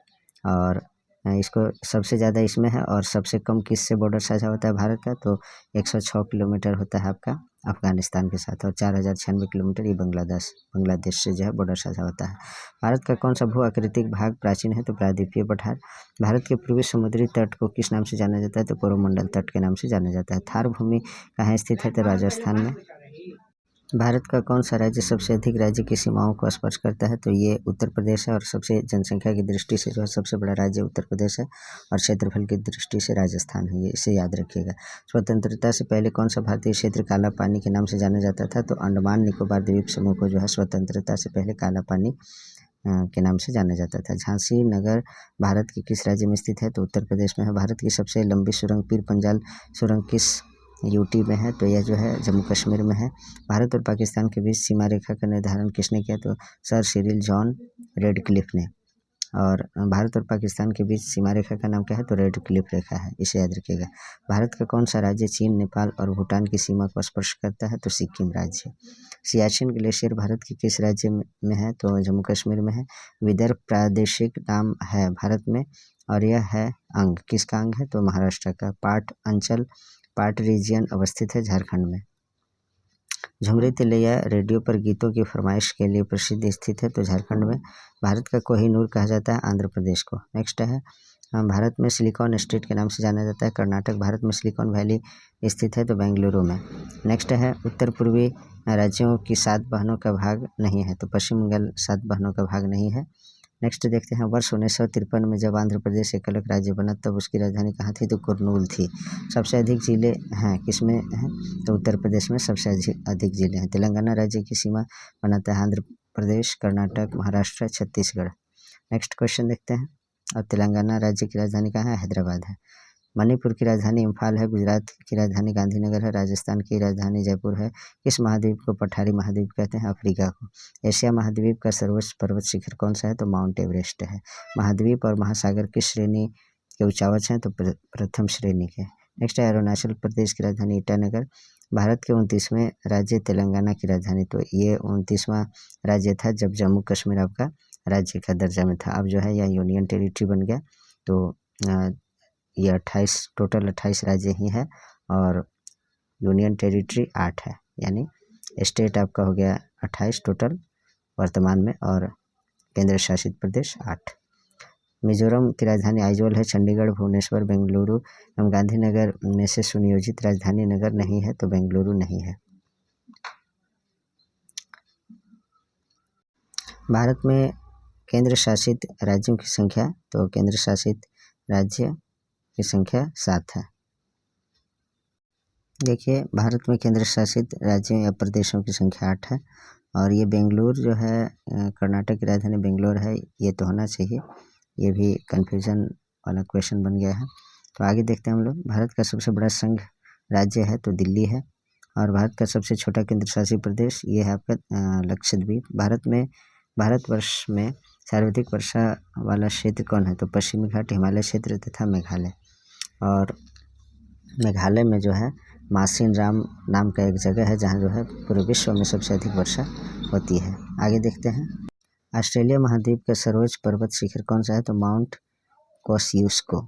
और इसको सबसे ज़्यादा इसमें है और सबसे कम किससे बॉर्डर साझा होता है भारत का? तो 106 किलोमीटर होता है आपका अफगानिस्तान के साथ, और 4096 किलोमीटर ये बांग्लादेश से जो है बॉर्डर साझा होता है। भारत का कौन सा भू आकृतिक भाग प्राचीन है? तो प्रायद्वीपीय पठार। भारत के पूर्वी समुद्री तट को किस नाम से जाना जाता है? तो कोरोमंडल तट के नाम से जाना जाता है। थार भूमि कहाँ स्थित है? तो राजस्थान में। भारत का कौन सा राज्य सबसे अधिक राज्य की सीमाओं को स्पर्श करता है? तो ये उत्तर प्रदेश है, और सबसे जनसंख्या की दृष्टि से जो है सबसे बड़ा राज्य उत्तर प्रदेश है, और क्षेत्रफल की दृष्टि से राजस्थान है, ये इसे याद रखिएगा। स्वतंत्रता से पहले कौन सा भारतीय क्षेत्र काला पानी के नाम से जाना जाता था? तो अंडमान निकोबार द्वीप समूह को जो है स्वतंत्रता से पहले काला पानी के नाम से जाना जाता था। झांसी नगर भारत के किस राज्य में स्थित है? तो उत्तर प्रदेश में है। भारत की सबसे लंबी सुरंग पीर पंजाल सुरंग किस यूटी में है? तो यह जो है जम्मू कश्मीर में है। भारत और पाकिस्तान के बीच सीमा रेखा का निर्धारण किसने किया? तो सर सिरिल जॉन रेडक्लिफ ने। और भारत और पाकिस्तान के बीच सीमा रेखा का नाम क्या है? तो रेडक्लिफ रेखा है, इसे याद रखिएगा। भारत का कौन सा राज्य चीन, नेपाल और भूटान की सीमा को स्पर्श करता है? तो सिक्किम राज्य। सियाचिन ग्लेशियर भारत के किस राज्य में है? तो जम्मू कश्मीर में है। विदर्भ प्रादेशिक नाम है भारत में, और यह है अंग, किसका अंग है? तो महाराष्ट्र का। पाट अंचल, पाट रीजियन अवस्थित है झारखंड में। झुमरी तिलैया रेडियो पर गीतों की फरमाइश के लिए प्रसिद्ध स्थित है, तो झारखंड में। भारत का कोहिनूर कहा जाता है आंध्र प्रदेश को। नेक्स्ट है, भारत में सिलिकॉन स्टेट के नाम से जाना जाता है कर्नाटक। भारत में सिलिकॉन वैली स्थित है, तो बेंगलुरु में। नेक्स्ट है, उत्तर पूर्वी राज्यों की 7 बहनों का भाग नहीं है, तो पश्चिम बंगाल 7 बहनों का भाग नहीं है। नेक्स्ट देखते हैं, वर्ष 1953 में जब आंध्र प्रदेश एक अलग राज्य बना तब उसकी राजधानी कहाँ थी? तो कुर्नूल थी। सबसे अधिक जिले हैं किसमें हैं? तो उत्तर प्रदेश में सबसे अधिक जिले हैं। तेलंगाना राज्य की सीमा बनाता है आंध्र प्रदेश, कर्नाटक, महाराष्ट्र, छत्तीसगढ़। नेक्स्ट क्वेश्चन देखते हैं, और तेलंगाना राज्य की राजधानी कहाँ है? हैदराबाद है। मणिपुर की राजधानी इम्फाल है। गुजरात की राजधानी गांधीनगर है। राजस्थान की राजधानी जयपुर है। किस महाद्वीप को पठारी महाद्वीप कहते हैं? अफ्रीका को। एशिया महाद्वीप का सर्वोच्च पर्वत शिखर कौन सा है? तो माउंट एवरेस्ट है। महाद्वीप और महासागर किस श्रेणी के उच्चावच हैं? तो प्रथम श्रेणी के। नेक्स्ट है, अरुणाचल प्रदेश की राजधानी ईटानगर। भारत के 29वें राज्य तेलंगाना की राजधानी, तो ये 29वां राज्य था जब जम्मू कश्मीर आपका राज्य का दर्जा में था। अब जो है यह यूनियन टेरिटरी बन गया। तो ये 28 राज्य ही है और यूनियन टेरिटरी 8 है, यानी स्टेट आपका हो गया 28 टोटल वर्तमान में, और केंद्र शासित प्रदेश 8। मिजोरम की राजधानी आइजोल है। चंडीगढ़, भुवनेश्वर, बेंगलुरु एवं गांधीनगर में से सुनियोजित राजधानी नगर नहीं है, तो बेंगलुरु नहीं है। भारत में केंद्र शासित राज्यों की संख्या, तो केंद्र शासित राज्य की संख्या 7 है। देखिए, भारत में केंद्र शासित राज्यों या प्रदेशों की संख्या 8 है, और ये बेंगलुरु जो है कर्नाटक की राजधानी बेंगलोर है, ये तो होना चाहिए। ये भी कन्फ्यूजन वाला क्वेश्चन बन गया है। तो आगे देखते हैं हम लोग। भारत का सबसे बड़ा संघ राज्य है तो दिल्ली है, और भारत का सबसे छोटा केंद्र शासित प्रदेश ये है आपका लक्षद्वीप। भारतवर्ष में सर्वाधिक वर्षा वाला क्षेत्र कौन है? तो पश्चिमी घाट, हिमालय क्षेत्र तथा मेघालय। और मेघालय में जो है मासिन राम नाम का एक जगह है जहाँ जो है पूरे विश्व में सबसे अधिक वर्षा होती है। आगे देखते हैं, ऑस्ट्रेलिया महाद्वीप का सर्वोच्च पर्वत शिखर कौन सा है? तो माउंट कोसियुस्को।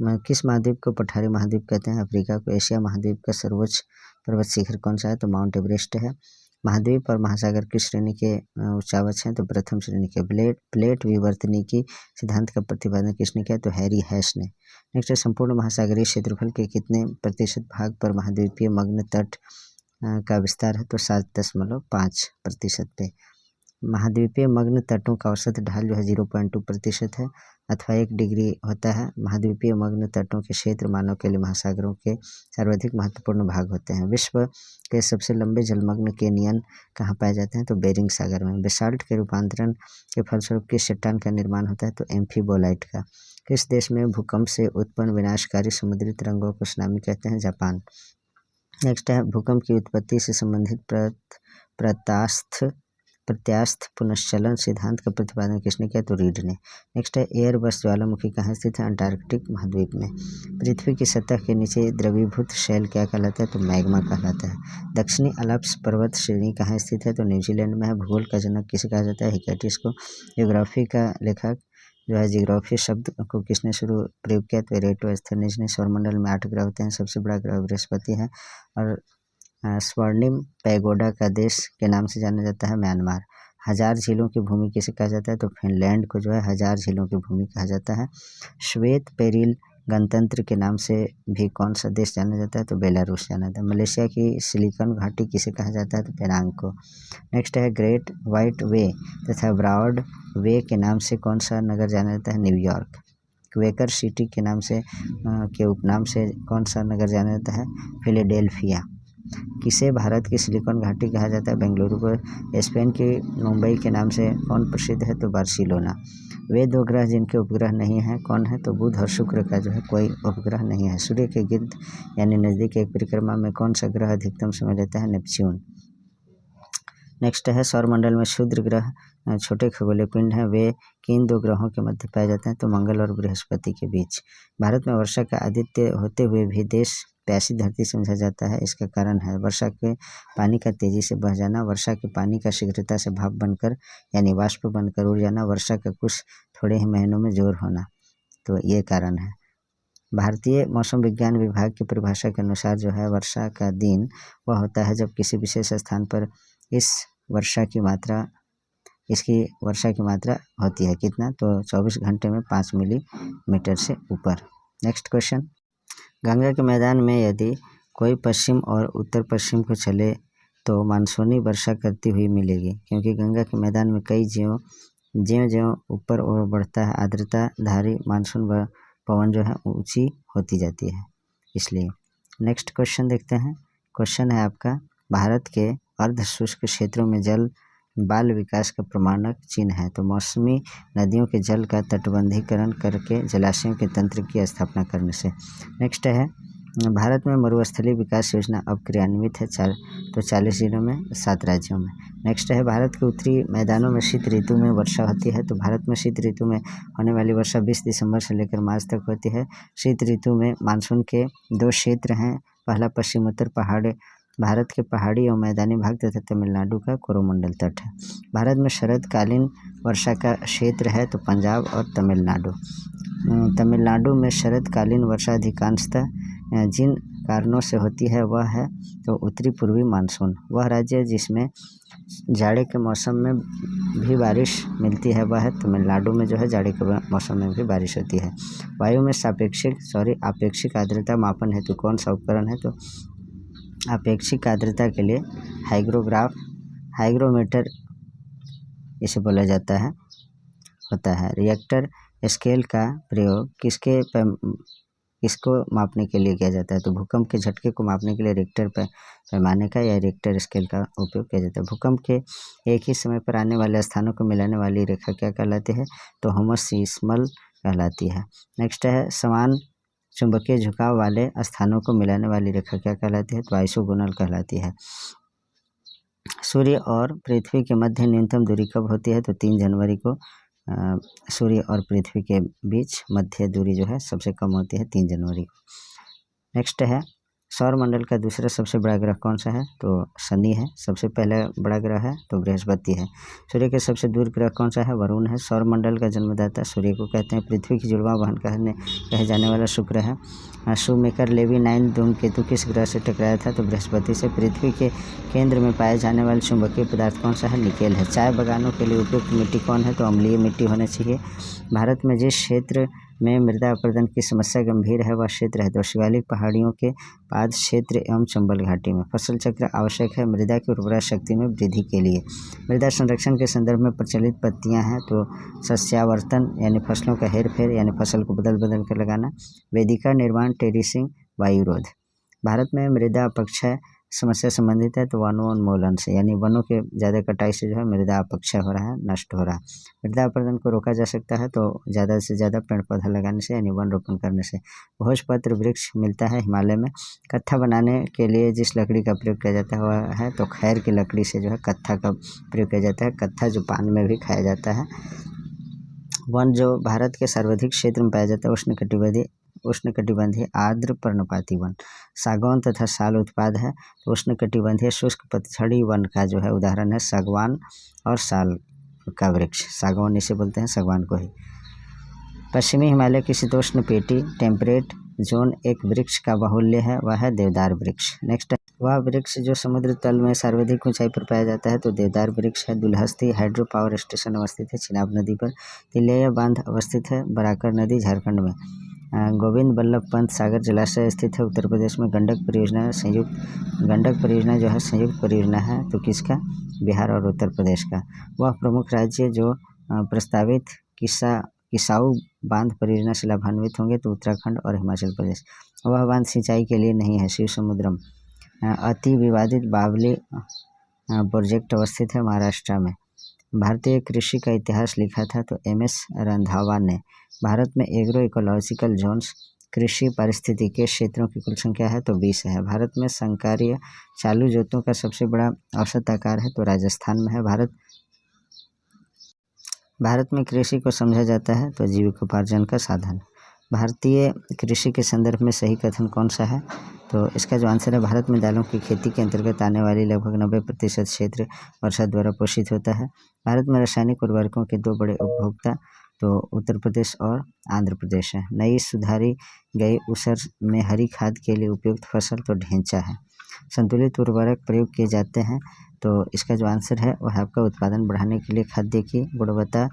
किस महाद्वीप को पठारी महाद्वीप कहते हैं? अफ्रीका को। एशिया महाद्वीप का सर्वोच्च पर्वत शिखर कौन सा है? तो माउंट एवरेस्ट है। महाद्वीप और महासागर किस श्रेणी के उच्चावच हैं? तो प्रथम श्रेणी के। प्लेट विवर्तनिकी सिद्धांत का प्रतिपादन किसने किया? तो हैरी हैश ने। नेक्स्ट है, संपूर्ण महासागरीय क्षेत्रफल के कितने प्रतिशत भाग पर महाद्वीपीय मग्न तट का विस्तार है? तो 7.5% पे। महाद्वीपीय मग्न तटों का औसत ढाल जो है 0.2% है, अथवा 1 डिग्री होता है। महाद्वीपीय मग्न तटों के क्षेत्र मानव के लिए महासागरों के सर्वाधिक महत्वपूर्ण भाग होते हैं। विश्व के सबसे लंबे जलमग्न केनियन कहाँ पाए जाते हैं? तो बेरिंग सागर में। बेसाल्ट के रूपांतरण के फलस्वरूप किस चट्टान का निर्माण होता है? तो एम्फीबोलाइट का। किस देश में भूकंप से उत्पन्न विनाशकारी समुद्री तरंगों को सुनामी कहते हैं? जापान। नेक्स्ट है, भूकंप की उत्पत्ति से संबंधित प्रत्यास्थ पुनश्चलन सिद्धांत का प्रतिपादन किसने किया? तो रीड ने। नेक्स्ट है, एयरबस ज्वालामुखी कहाँ स्थित है? अंटार्कटिक महाद्वीप में। पृथ्वी की सतह के नीचे द्रवीभूत शैल क्या कहलाता है? तो मैग्मा कहलाता है। दक्षिणी अल्प्स पर्वत श्रेणी कहाँ स्थित है? तो न्यूजीलैंड में है। भूगोल का जनक किसे कहा जाता है? हिकैटिस को। ज्योग्राफी का लेखक जो है जियोग्राफी शब्द को किसने प्रयोग किया? तो एरेटोस्थेनीज ने। सौरमंडल में 8 ग्रह होते हैं, सबसे बड़ा ग्रह बृहस्पति है, और स्वर्णिम पैगोडा का देश के नाम से जाना जाता है म्यांमार। 1000 झीलों की भूमि किसे कहा जाता है? तो फिनलैंड को जो है 1000 झीलों की भूमि कहा जाता है। श्वेत पेरिल गणतंत्र के नाम से भी कौन सा देश जाना जाता है? तो बेलारूस जाना जाता है। मलेशिया की सिलिकॉन घाटी किसे कहा जाता है? तो पेनांग को। नेक्स्ट है, ग्रेट वाइट वे तथा ब्रॉड वे के नाम से कौन सा नगर जाना जाता है? न्यूयॉर्क। क्वेकर सिटी के नाम से के उपनाम से कौन सा नगर जाना जाता है? फिलाडेल्फिया। किसे भारत की सिलिकॉन घाटी कहा जाता है? बेंगलुरु को। स्पेन की मुंबई के नाम से कौन प्रसिद्ध है? तो बार्सिलोना। वे 2 ग्रह जिनके उपग्रह नहीं हैं कौन है? तो बुध और शुक्र का जो है कोई उपग्रह नहीं है। सूर्य के गिर्द यानी नज़दीक एक परिक्रमा में कौन सा ग्रह अधिकतम समय लेता है? नेपच्यून। नेक्स्ट है, सौरमंडल में क्षुद्र ग्रह छोटे खगोलीय पिंड हैं, वे किन 2 ग्रहों के मध्य पाए जाते हैं? तो मंगल और बृहस्पति के बीच। भारत में वर्षा का आदित्य होते हुए भी देश प्यासी धरती समझा जाता है, इसका कारण है वर्षा के पानी का तेजी से बह जाना, वर्षा के पानी का शीघ्रता से भाप बनकर यानी वाष्प बनकर उड़ जाना, वर्षा का कुछ थोड़े ही महीनों में जोर होना, तो ये कारण है। भारतीय मौसम विज्ञान विभाग की परिभाषा के अनुसार जो है वर्षा का दिन वह होता है जब किसी विशेष स्थान पर इसकी वर्षा की मात्रा होती है कितना? तो 24 घंटे में 5 मिलीमीटर से ऊपर। नेक्स्ट क्वेश्चन, गंगा के मैदान में यदि कोई पश्चिम और उत्तर पश्चिम को चले तो मानसूनी वर्षा करती हुई मिलेगी, क्योंकि गंगा के मैदान में कई जीवों ज्यों ज्यों ऊपर और बढ़ता है आर्द्रता धारी मानसून व पवन जो है ऊंची होती जाती है, इसलिए। नेक्स्ट क्वेश्चन देखते हैं। क्वेश्चन है आपका, भारत के अर्ध शुष्क क्षेत्रों में जल बाल विकास का प्रमाणक चिन्ह है। तो मौसमी नदियों के जल का तटबंधीकरण करके जलाशयों के तंत्र की स्थापना करने से। नेक्स्ट है, भारत में मरुस्थलीय विकास योजना अब क्रियान्वित है 40 जिलों में 7 राज्यों में। नेक्स्ट है, भारत के उत्तरी मैदानों में शीत ऋतु में वर्षा होती है। तो भारत में शीत ऋतु में होने वाली वर्षा 20 दिसंबर से लेकर मार्च तक होती है। शीत ऋतु में मानसून के 2 क्षेत्र हैं, पहला पश्चिम उत्तर पहाड़ी भारत के पहाड़ी और मैदानी भाग तथा तमिलनाडु का कोरोमंडल तट है। भारत में शरदकालीन वर्षा का क्षेत्र है तो पंजाब और तमिलनाडु। तमिलनाडु में शरदकालीन वर्षा अधिकांशतः जिन कारणों से होती है वह है तो उत्तरी पूर्वी मानसून। वह राज्य जिसमें जाड़े के मौसम में भी बारिश मिलती है वह है तमिलनाडु में जो है जाड़े के मौसम में भी बारिश होती है। वायु में आपेक्षिक आर्द्रता मापन हेतु कौन सा उपकरण है? तो आपेक्षिक आर्द्रता के लिए हाइग्रोमीटर इसे बोला जाता है होता है। रिएक्टर स्केल का प्रयोग किसको मापने के लिए किया जाता है? तो भूकंप के झटके को मापने के लिए रिएक्टर पैमाने का या रिएक्टर स्केल का उपयोग किया जाता है। भूकंप के एक ही समय पर आने वाले स्थानों को मिलाने वाली रेखा क्या कहलाती है? तो होमोसीस्मल कहलाती है। नेक्स्ट है, समान चुंबकीय झुकाव वाले स्थानों को मिलाने वाली रेखा क्या कहलाती है? तो आइसोगोनल कहलाती है। सूर्य और पृथ्वी के मध्य न्यूनतम दूरी कब होती है? तो 3 जनवरी को सूर्य और पृथ्वी के बीच मध्य दूरी जो है सबसे कम होती है 3 जनवरी को। नेक्स्ट है, सौर मंडल का दूसरा सबसे बड़ा ग्रह कौन सा है? तो शनि है। सबसे पहला बड़ा ग्रह है तो बृहस्पति है। सूर्य के सबसे दूर ग्रह कौन सा है? वरुण है। सौर मंडल का जन्मदाता सूर्य को कहते हैं। पृथ्वी की जुड़वां बहन कहे जाने वाला शुक्र है। शूमेकर लेवी 9 धूमकेतु किस ग्रह से टकराया था? तो बृहस्पति से। पृथ्वी के केंद्र में पाए जाने वाले चुंबकीय पदार्थ कौन सा है? निकेल है। चाय बागानों के लिए उपयुक्त मिट्टी कौन है? तो अम्लीय मिट्टी होनी चाहिए। भारत में जिस क्षेत्र में मृदा अपरदन की समस्या गंभीर है वह क्षेत्र है तो शिवालिक पहाड़ियों के पाद क्षेत्र एवं चंबल घाटी में। फसल चक्र आवश्यक है मृदा की उर्वरा शक्ति में वृद्धि के लिए। मृदा संरक्षण के संदर्भ में प्रचलित पत्तियां हैं तो सस्यावर्तन यानी फसलों का हेरफेर यानी फसल को बदल कर लगाना। वेदिका निर्माण, टेरिसिंग, वायुरोध। भारत में मृदा अपक्षय समस्या संबंधित है तो वनोन्मूलन से यानी वनों के ज़्यादा कटाई से जो है मृदा अपक्षय हो रहा है, नष्ट हो रहा है। मृदा अपरदन को रोका जा सकता है तो ज़्यादा से ज़्यादा पेड़ पौधा लगाने से यानी वन रोपण करने से। भोजपत्र वृक्ष मिलता है हिमालय में। कत्था बनाने के लिए जिस लकड़ी का प्रयोग किया जाता है वह है तो खैर की लकड़ी से जो है कत्था का प्रयोग किया जाता है। कत्था जो पान में भी खाया जाता है। वन जो भारत के सर्वाधिक क्षेत्र में पाया जाता है उष्णकटिबंधीय आर्द्र पर्णपाती वन। सागौन तथा साल उत्पाद है तो उष्णकटिबंधीय शुष्क पतझड़ी वन का जो है उदाहरण है सागवान और साल का वृक्ष। सागौन इसे बोलते हैं, सागवान को ही। पश्चिमी हिमालय की शीतोष्ण पेटी टेम्परेट जोन एक वृक्ष का बाहुल्य है वह है देवदार वृक्ष। नेक्स्ट, वह वृक्ष जो समुद्र तल में सर्वाधिक ऊंचाई पर पाया जाता है तो देवदार वृक्ष है। दुल्हस्ती हाइड्रो पावर स्टेशन अवस्थित है चिनाब नदी पर। तिलैया बांध अवस्थित है बराकर नदी झारखंड में। गोविंद बल्लभ पंत सागर जलाशय स्थित है उत्तर प्रदेश में। गंडक परियोजना जो है संयुक्त परियोजना है तो किसका? बिहार और उत्तर प्रदेश का। वह प्रमुख राज्य जो प्रस्तावित किसाऊ बांध परियोजना से लाभान्वित होंगे तो उत्तराखंड और हिमाचल प्रदेश। वह बांध सिंचाई के लिए नहीं है, शिव समुद्रम। अति विवादित बावली प्रोजेक्ट अवस्थित है महाराष्ट्र में। भारतीय कृषि का इतिहास लिखा था तो MS रंधावा ने। भारत में एग्रो इकोलॉजिकल जोन्स कृषि पारिस्थितिकीय क्षेत्रों की कुल संख्या है तो 20 है। भारत में संकारीय चालू जोतों का सबसे बड़ा औसत आकार है तो राजस्थान में है। भारत में कृषि को समझा जाता है तो जीविकोपार्जन का साधन। भारतीय कृषि के संदर्भ में सही कथन कौन सा है? तो इसका जो आंसर है, भारत में दालों की खेती के अंतर्गत आने वाली लगभग 90% क्षेत्र वर्षा द्वारा पोषित होता है। भारत में रासायनिक उर्वरकों के 2 बड़े उपभोक्ता तो उत्तर प्रदेश और आंध्र प्रदेश है। नई सुधारी गई उसर में हरी खाद के लिए उपयुक्त फसल तो ढेंचा है। संतुलित उर्वरक प्रयोग किए जाते हैं तो इसका जो आंसर है वह आपका उत्पादन बढ़ाने के लिए, खाद्य की गुणवत्ता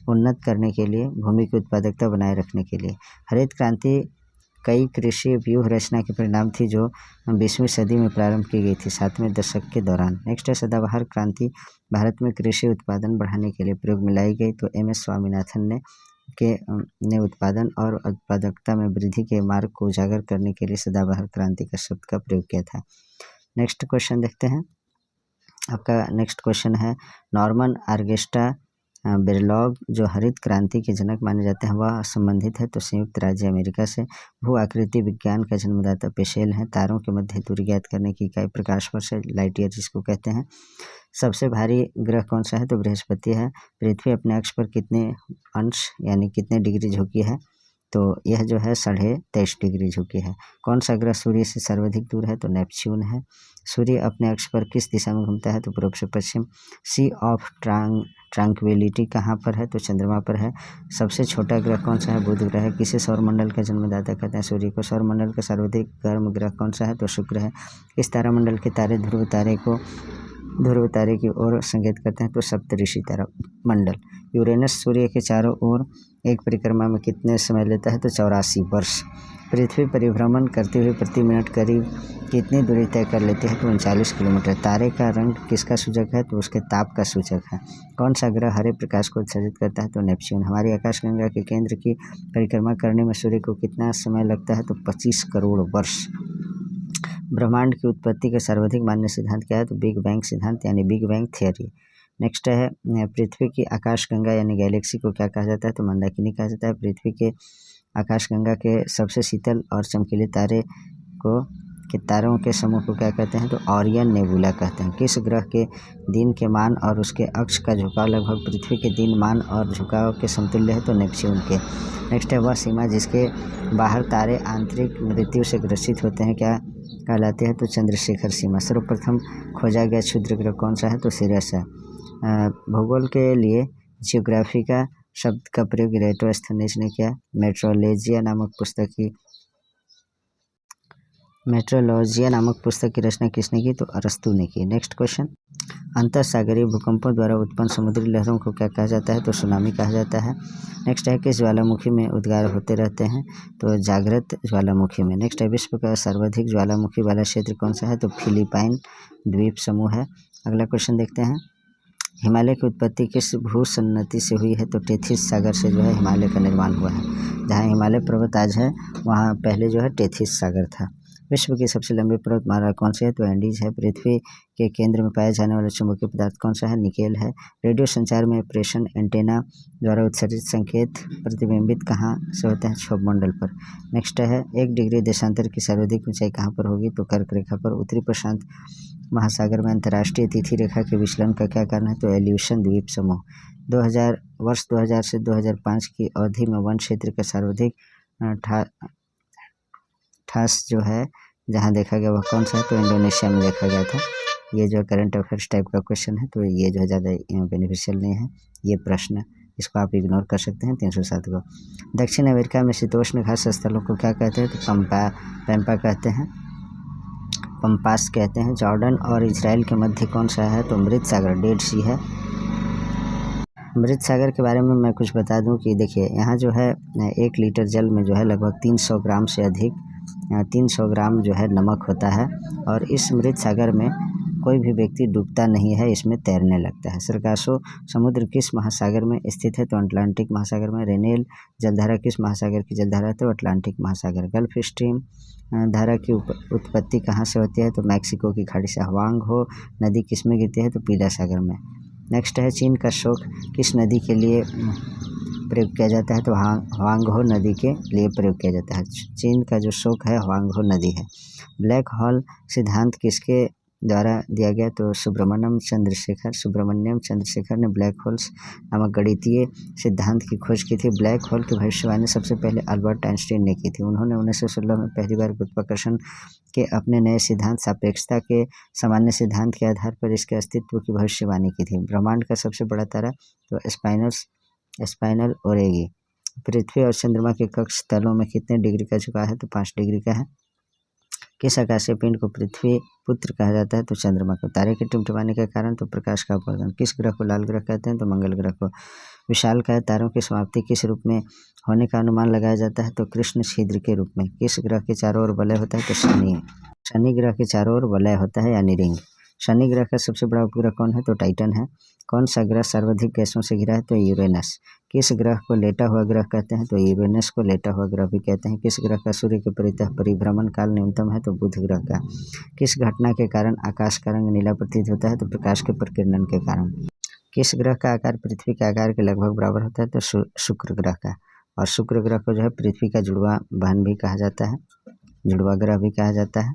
उन्नत करने के लिए, भूमि की उत्पादकता बनाए रखने के लिए। हरित क्रांति कई कृषि व्यूह रचना के परिणाम थी जो 20वीं सदी में प्रारंभ की गई थी 7वें दशक के दौरान। नेक्स्ट है सदाबहार क्रांति भारत में कृषि उत्पादन बढ़ाने के लिए प्रयोग में लाई गई। तो MS स्वामीनाथन ने उत्पादन और उत्पादकता में वृद्धि के मार्ग को उजागर करने के लिए सदाबहार क्रांति का शब्द का प्रयोग किया था। नेक्स्ट क्वेश्चन देखते हैं। आपका नेक्स्ट क्वेश्चन है नॉर्मन आर्गेस्टा बेरलॉग जो हरित क्रांति के जनक माने जाते हैं वह संबंधित है तो संयुक्त राज्य अमेरिका से। भू आकृति विज्ञान का जन्मदाता पेशेल है। तारों के मध्य दूरी ज्ञात करने की इकाई प्रकाश वर्ष है, लाइट ईयर जिसको कहते हैं। सबसे भारी ग्रह कौन सा है तो बृहस्पति है। पृथ्वी अपने अक्ष पर कितने अंश यानी कितने डिग्री झुकी है तो यह जो है 23.5 डिग्री झुकी है। कौन सा ग्रह सूर्य से सर्वाधिक दूर है तो नेपच्यून है। सूर्य अपने अक्ष पर किस दिशा में घूमता है तो पूर्व से पश्चिम। सी ऑफ ट्रैंक्विलिटी कहाँ पर है तो चंद्रमा पर है। सबसे छोटा ग्रह कौन सा है बुध ग्रह है। किसे सौरमंडल का जन्मदाता कहते हैं सूर्य को। सौरमंडल का सर्वाधिक गर्म ग्रह कौन सा है तो शुक्र है। इस तारामंडल के तारे ध्रुव तारे की ओर संकेत करते हैं तो सप्तऋषि तारा मंडल। यूरेनस सूर्य के चारों ओर एक परिक्रमा में कितने समय लेता है तो 84 वर्ष। पृथ्वी परिभ्रमण करते हुए प्रति मिनट करीब कितनी दूरी तय कर लेती है तो 39 किलोमीटर। तारे का रंग किसका सूचक है तो उसके ताप का सूचक है। कौन सा ग्रह हरे प्रकाश को उत्सर्जित करता है तो नेपच्यून। हमारी आकाशगंगा के केंद्र की परिक्रमा करने में सूर्य को कितना समय लगता है तो 25 करोड़ वर्ष। ब्रह्मांड की उत्पत्ति का सर्वाधिक मान्य सिद्धांत क्या है तो बिग बैंग सिद्धांत यानी बिग बैंग थियरी। नेक्स्ट है पृथ्वी की आकाशगंगा यानी गैलेक्सी को क्या कहा जाता है तो मंदाकिनी कहा जाता है। पृथ्वी के आकाशगंगा के सबसे शीतल और चमकीले तारों के समूह को क्या कहते हैं तो ऑरियन नेबुला कहते हैं। किस ग्रह के दिन के मान और उसके अक्ष का झुकाव लगभग पृथ्वी के दिन मान और झुकाव के समतुल्य है तो नेपच्यून के। नेक्स्ट है वह सीमा जिसके बाहर तारे आंतरिक मृत्यु से ग्रसित होते हैं क्या कहलाते हैं तो चंद्रशेखर सीमा। सर्वप्रथम खोजा गया क्षुद्र ग्रह कौन सा है तो सिरस है। भूगोल के लिए जियोग्राफी का शब्द का प्रयोग इरेटोस्थेनीज ने किया। मेट्रोलॉजिया नामक पुस्तक की रचना किसने की तो अरस्तु ने की। नेक्स्ट क्वेश्चन अंतरसागरीय भूकंपों द्वारा उत्पन्न समुद्री लहरों को क्या कहा जाता है तो सुनामी कहा जाता है। नेक्स्ट है किस ज्वालामुखी में उद्गार होते रहते हैं तो जागृत ज्वालामुखी में। नेक्स्ट है विश्व का सर्वाधिक ज्वालामुखी वाला क्षेत्र कौन सा है तो फिलीपाइन द्वीप समूह है। अगला क्वेश्चन देखते हैं हिमालय की उत्पत्ति किस भूसन्नति से हुई है तो टेथिस सागर से जो है हिमालय का निर्माण हुआ है। जहाँ हिमालय पर्वत आज है वहाँ पहले जो है टेथिस सागर था। विश्व की सबसे लंबी पर्वतमाला कौन सी है तो एंडीज है। पृथ्वी के केंद्र में पाया जाने वाला चुंबकीय पदार्थ कौन सा है निकेल है। रेडियो संचार में प्रेषण एंटेना द्वारा उत्सर्जित संकेत प्रतिबिंबित कहाँ से होते हैं क्षोभमंडल पर। नेक्स्ट है 1 डिग्री देशांतर की सर्वाधिक ऊंचाई कहाँ पर होगी तो कर्क रेखा पर। उत्तरी प्रशांत महासागर में अंतर्राष्ट्रीय तिथि रेखा के विचलन का क्या कारण है तो एल्यूशन द्वीप समूह। 2000 से 2005 की अवधि में वन क्षेत्र का सर्वाधिक ठास जो है जहाँ देखा गया वह कौन सा है तो इंडोनेशिया में देखा गया था। ये जो करंट अफेयर्स टाइप का क्वेश्चन है तो ये जो है ज़्यादा बेनिफिशियल नहीं है ये प्रश्न, इसको आप इग्नोर कर सकते हैं। 307 को। दक्षिण अमेरिका में शीतोष्ण घास स्थलों को क्या कहते हैं तो पैम्पा कहते हैं, पंपास कहते हैं। जॉर्डन और इजराइल के मध्य कौन सा है तो मृत सागर डेड सी है। मृत सागर के बारे में मैं कुछ बता दूं कि देखिए यहाँ जो है 1 लीटर जल में जो है लगभग 300 ग्राम से अधिक 300 ग्राम जो है नमक होता है और इस मृत सागर में कोई भी व्यक्ति डूबता नहीं है, इसमें तैरने लगता है। सरगासो समुद्र किस महासागर में स्थित है तो अटलांटिक महासागर में। रेनेल जलधारा किस महासागर की जलधारा है तो अटलांटिक महासागर। गल्फ स्ट्रीम धारा की उत्पत्ति कहाँ से होती है तो मैक्सिको की खाड़ी से। हवांग हो नदी किस में गिरती है तो पीला सागर में। नेक्स्ट है चीन का शोक किस नदी के लिए प्रयोग किया जाता है तो हवांगहो नदी के लिए प्रयोग किया जाता है। चीन का जो शोक है हवांगहो नदी है। ब्लैक होल सिद्धांत किसके द्वारा दिया गया तो सुब्रमण्यम चंद्रशेखर ने ब्लैक होल्स नामक गणितीय सिद्धांत की खोज की थी। ब्लैक होल की भविष्यवाणी सबसे पहले अल्बर्ट आइंस्टीन ने की थी। उन्होंने 1916 में पहली बार गुरुत्वाकर्षण के अपने नए सिद्धांत सापेक्षता के सामान्य सिद्धांत के आधार पर इसके अस्तित्व की भविष्यवाणी की थी। ब्रह्मांड का सबसे बड़ा तारा तो स्पाइनल ओरेगी। पृथ्वी और चंद्रमा के कक्ष तलों में कितने डिग्री का झुकाव है तो 5 डिग्री का है। किस आकाशीय पिंड को पृथ्वी पुत्र कहा जाता है? तो चंद्रमा को। तारे के टिमटिमाने के कारण तो प्रकाश का अपवर्तन। किस ग्रह को लाल ग्रह कहते हैं? तो मंगल ग्रह को। विशालकाय तारों की समाप्ति किस रूप में होने का अनुमान लगाया जाता है? तो कृष्ण छिद्र के रूप में। किस ग्रह के चारों ओर वलय होता है? तो शनि ग्रह के चारों ओर वलय होता है यानी रिंग। शनि ग्रह का सबसे बड़ा उपग्रह कौन है? तो टाइटन है। कौन सा ग्रह सर्वाधिक गैसों से घिरा है? तो यूरेनस। किस ग्रह को लेटा हुआ ग्रह कहते हैं? तो यूरेनस को लेटा हुआ ग्रह भी कहते हैं। किस ग्रह का सूर्य के परितः परिभ्रमण काल न्यूनतम है? तो बुध ग्रह का। किस घटना के कारण आकाश का रंग नीला प्रतीत होता है? तो प्रकाश के प्रकीर्णन के कारण। किस ग्रह का आकार पृथ्वी के आकार के लगभग बराबर होता है? तो शुक्र ग्रह का। और शुक्र ग्रह को जो है पृथ्वी का जुड़वा बहन भी कहा जाता है, जुड़वा ग्रह भी कहा जाता है।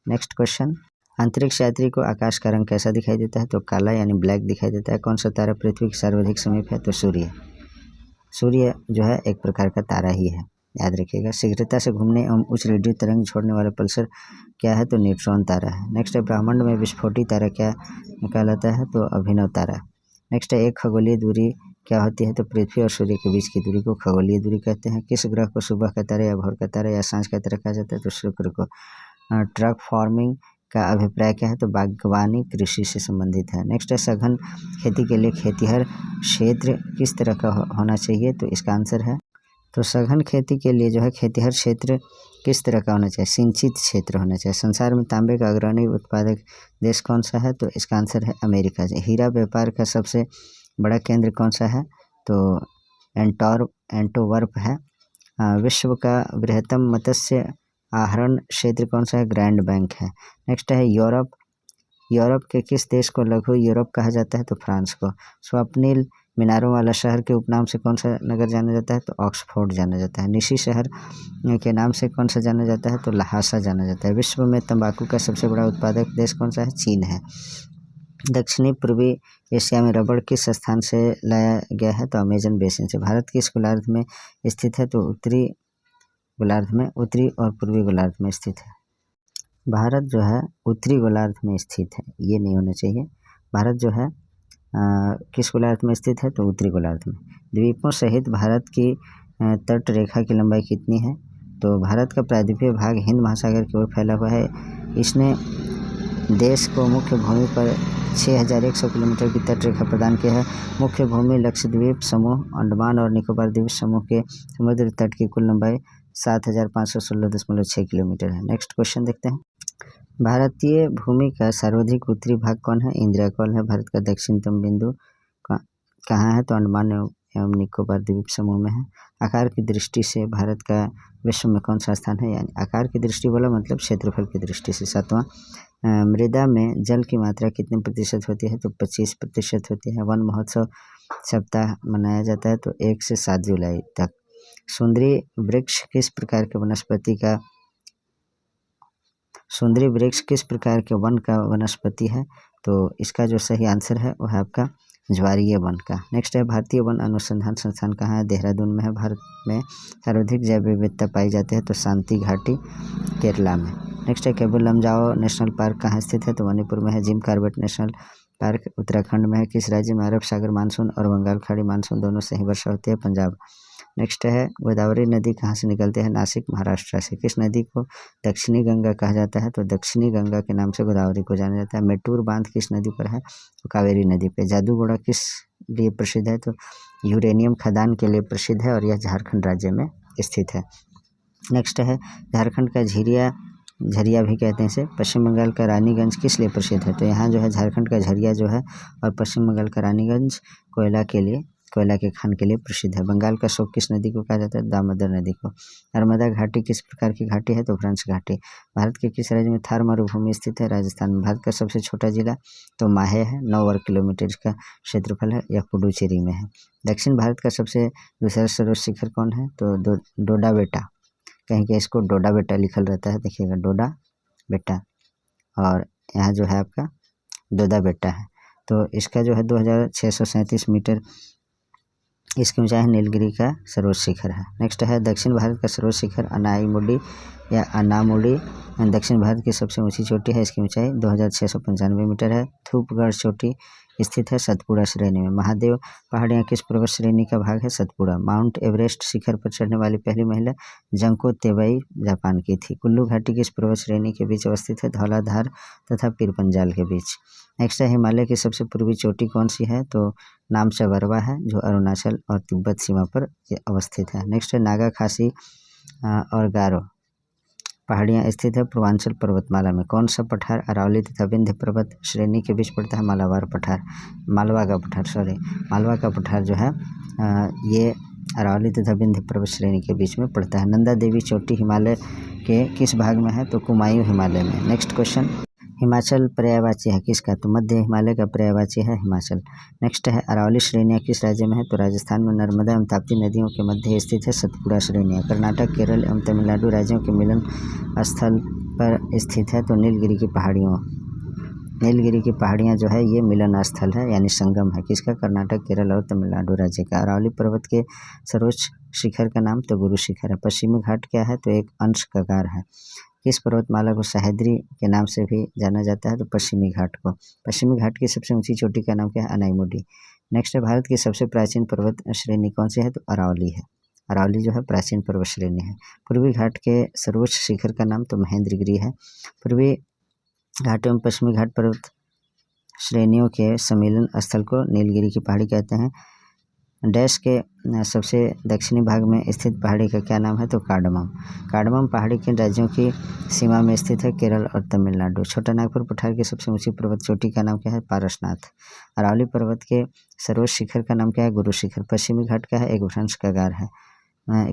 नेक्स्ट क्वेश्चन, अंतरिक्ष यात्री को आकाश का रंग कैसा दिखाई देता है? तो काला यानी ब्लैक दिखाई देता है। कौन सा तारा पृथ्वी के सर्वाधिक समीप है? तो सूर्य। सूर्य जो है एक प्रकार का तारा ही है, याद रखिएगा। शीघ्रता से घूमने एवं उच्च रेडियो तरंग छोड़ने वाला पल्सर क्या है? तो न्यूट्रॉन तारा है। नेक्स्ट है, ब्रह्मांड में विस्फोटी तारा क्या कहलाता है? तो अभिनव तारा। नेक्स्ट है, एक खगोलीय दूरी क्या होती है? तो पृथ्वी और सूर्य के बीच की दूरी को खगोलीय दूरी कहते हैं। किस ग्रह को सुबह का तारा या भोर का तारा या सांझ का तारा कहा जाता है? तो शुक्र को। ट्रक फार्मिंग का अभिप्राय क्या है? तो बागवानी कृषि से संबंधित है। नेक्स्ट है, सघन खेती के लिए खेतिहर क्षेत्र किस तरह का होना चाहिए? तो इसका आंसर है, तो सघन खेती के लिए जो है खेतिहर क्षेत्र किस तरह का होना चाहिए? सिंचित क्षेत्र होना चाहिए। संसार में तांबे का अग्रणी उत्पादक देश कौन सा है? तो इसका आंसर है अमेरिका। हीरा व्यापार का सबसे बड़ा केंद्र कौन सा है? तो एंटोवर्प है। विश्व का बृहत्तम मत्स्य आहरण क्षेत्र कौन सा है? ग्रैंड बैंक है। नेक्स्ट है, यूरोप के किस देश को लघु यूरोप कहा जाता है? तो फ्रांस को। स्वप्निल मीनारों वाला शहर के उपनाम से कौन सा नगर जाना जाता है? तो ऑक्सफोर्ड जाना जाता है। निशी शहर के नाम से कौन सा जाना जाता है? तो लहासा जाना जाता है। विश्व में तंबाकू का सबसे बड़ा उत्पादक देश कौन सा है? चीन है। दक्षिणी पूर्वी एशिया में रबड़ किस स्थान से लाया गया है? तो अमेजन बेसिन से। भारत किस गोलार्ध में स्थित है? तो उत्तरी गोलार्ध में, उत्तरी और पूर्वी गोलार्ध में स्थित है। भारत जो है उत्तरी गोलार्ध में स्थित है, ये नहीं होना चाहिए। भारत जो है किस गोलार्ध में स्थित है? तो उत्तरी गोलार्ध में। द्वीपों सहित भारत की तट रेखा की लंबाई कितनी है? तो भारत का प्रायद्वीपीय भाग हिंद महासागर की ओर फैला हुआ है। इसने देश को मुख्य भूमि पर 6100 किलोमीटर की तट रेखा प्रदान की है। मुख्य भूमि लक्षद्वीप समूह, अंडमान और निकोबार द्वीप समूह के समुद्र तट की कुल लंबाई 7516.6 किलोमीटर है। नेक्स्ट क्वेश्चन देखते हैं, भारतीय भूमि का सर्वाधिक उत्तरी भाग कौन है? इंदिरा कॉल है। भारत का दक्षिणतम बिंदु कहाँ है? तो अंडमान एवं निकोबार द्वीप समूह में है। आकार की दृष्टि से भारत का विश्व में कौन सा स्थान है? यानी आकार की दृष्टि बोला मतलब क्षेत्रफल की दृष्टि से। 7वां, मृदा में जल की मात्रा कितने प्रतिशत होती है? तो 25% होती है। वन महोत्सव सप्ताह मनाया जाता है तो 1 से 7 जुलाई तक। सुंदरी वृक्ष किस प्रकार के वन का वनस्पति है? तो इसका जो सही आंसर है वो है आपका ज्वारीय वन का। नेक्स्ट है, भारतीय वन अनुसंधान संस्थान कहाँ है? देहरादून में है। भारत में सर्वाधिक जैव विविधता पाई जाती है तो शांति घाटी केरला में। नेक्स्ट है, केबुल लमजाओ नेशनल पार्क कहाँ स्थित है? तो मणिपुर में है। Jim Corbett national park Uttarakhand में है। किस राज्य में अरब सागर मानसून और बंगाल खाड़ी मानसून दोनों से ही वर्षा होती है? पंजाब। नेक्स्ट है, गोदावरी नदी कहाँ से निकलती है? नासिक महाराष्ट्र से। किस नदी को दक्षिणी गंगा कहा जाता है? तो दक्षिणी गंगा के नाम से गोदावरी को जाना जाता है। मेट्टूर बांध किस नदी पर है? तो कावेरी नदी पे। जादूगोड़ा किस लिए प्रसिद्ध है? तो यूरेनियम खदान के लिए प्रसिद्ध है और यह झारखंड राज्य में स्थित है। नेक्स्ट है, झारखंड का झरिया भी कहते हैं इसे। पश्चिम बंगाल का रानीगंज किस लिए प्रसिद्ध है? तो यहाँ जो है झारखंड का झरिया जो है और पश्चिम बंगाल का रानीगंज कोयला के खान के लिए प्रसिद्ध है। बंगाल का शोक किस नदी को कहा जाता है? दामोदर नदी को। नर्मदा घाटी किस प्रकार की घाटी है? तो फ्रांस घाटी। भारत के किस राज्य में थार मरुभूमि स्थित है? राजस्थान में। भारत का सबसे छोटा जिला तो माहे है, 9 वर्ग किलोमीटर इसका क्षेत्रफल है। यह पुडुचेरी में है। दक्षिण भारत का सबसे दूसरा सर्वोच्च शिखर कौन है? तो डोडा बेटा, कहीं के इसको डोडा बेटा लिखल रहता है, देखिएगा डोडा बेटा, और यहाँ जो है आपका डोडा बेटा है। तो इसका जो है 2637 मीटर इसकी ऊंचाई है। नीलगिरी का सर्वोच्च शिखर है। नेक्स्ट है, दक्षिण भारत का सर्वोच्च शिखर अनाईमुडी या अनामुडी दक्षिण भारत की सबसे ऊंची चोटी है। इसकी ऊंचाई 2695 मीटर है। धूपगढ़ चोटी स्थित है? सतपुड़ा श्रेणी में। महादेव पहाड़ियाँ किस पर्वत श्रेणी का भाग है? सतपुड़ा। माउंट एवरेस्ट शिखर पर चढ़ने वाली पहली महिला जंको तेवई जापान की थी। कुल्लू घाटी किस पर्वत श्रेणी के बीच अवस्थित है? धौलाधार तथा पीरपंजाल के बीच। नेक्स्ट है हिमालय की सबसे पूर्वी चोटी कौन सी है? तो नामचा बरवा है, जो अरुणाचल और तिब्बत सीमा पर अवस्थित है। नेक्स्ट है नागा खासी और गारो पहाड़ियाँ स्थित है पूर्वांचल पर्वतमाला में। कौन सा पठार अरावली तथा विंध्य पर्वत श्रेणी के बीच पड़ता है? मालावा का पठार जो है ये अरावली तथा विंध्य पर्वत श्रेणी के बीच में पड़ता है। नंदा देवी चोटी हिमालय के किस भाग में है? तो कुमायूं हिमालय में। नेक्स्ट क्वेश्चन, हिमाचल पर्यायवाची है किसका? तो मध्य हिमालय का पर्यायवाची है हिमाचल। नेक्स्ट है अरावली श्रेणियाँ किस राज्य में है? तो राजस्थान में। नर्मदा एवं ताप्ती नदियों के मध्य स्थित है सतपुड़ा श्रेणियाँ। कर्नाटक, केरल एवं तमिलनाडु राज्यों के मिलन स्थल पर स्थित है? तो नीलगिरी की पहाड़ियाँ जो है ये मिलन स्थल है, यानी संगम है किसका? कर्नाटक, केरल और तमिलनाडु राज्य का। अरावली पर्वत के सर्वोच्च शिखर का नाम तो गुरु शिखर है। पश्चिमी घाट क्या है? तो एक अंश कगार है। किस पर्वतमाला को सह्याद्री के नाम से भी जाना जाता है? तो पश्चिमी घाट को। पश्चिमी घाट की सबसे ऊंची चोटी का नाम क्या है? अनाईमुडी। नेक्स्ट है भारत की सबसे प्राचीन पर्वत श्रेणी कौन सी है? तो अरावली है। अरावली जो है प्राचीन पर्वत श्रेणी है। पूर्वी घाट के सर्वोच्च शिखर का नाम तो महेंद्रगिरी है। पूर्वी घाट एवं पश्चिमी घाट पर्वत श्रेणियों के सम्मिलन स्थल को नीलगिरी की पहाड़ी कहते हैं। डैश के सबसे दक्षिणी भाग में स्थित पहाड़ी का क्या नाम है? तो कार्डमम पहाड़ी किन राज्यों की सीमा में स्थित है? केरल और तमिलनाडु। छोटा नागपुर पठार की सबसे ऊंची पर्वत चोटी का नाम क्या है? पारसनाथ। अरावली पर्वत के सर्वोच्च शिखर का नाम क्या है? गुरु शिखर। पश्चिमी घाट का है? एक भ्रंश कगार है।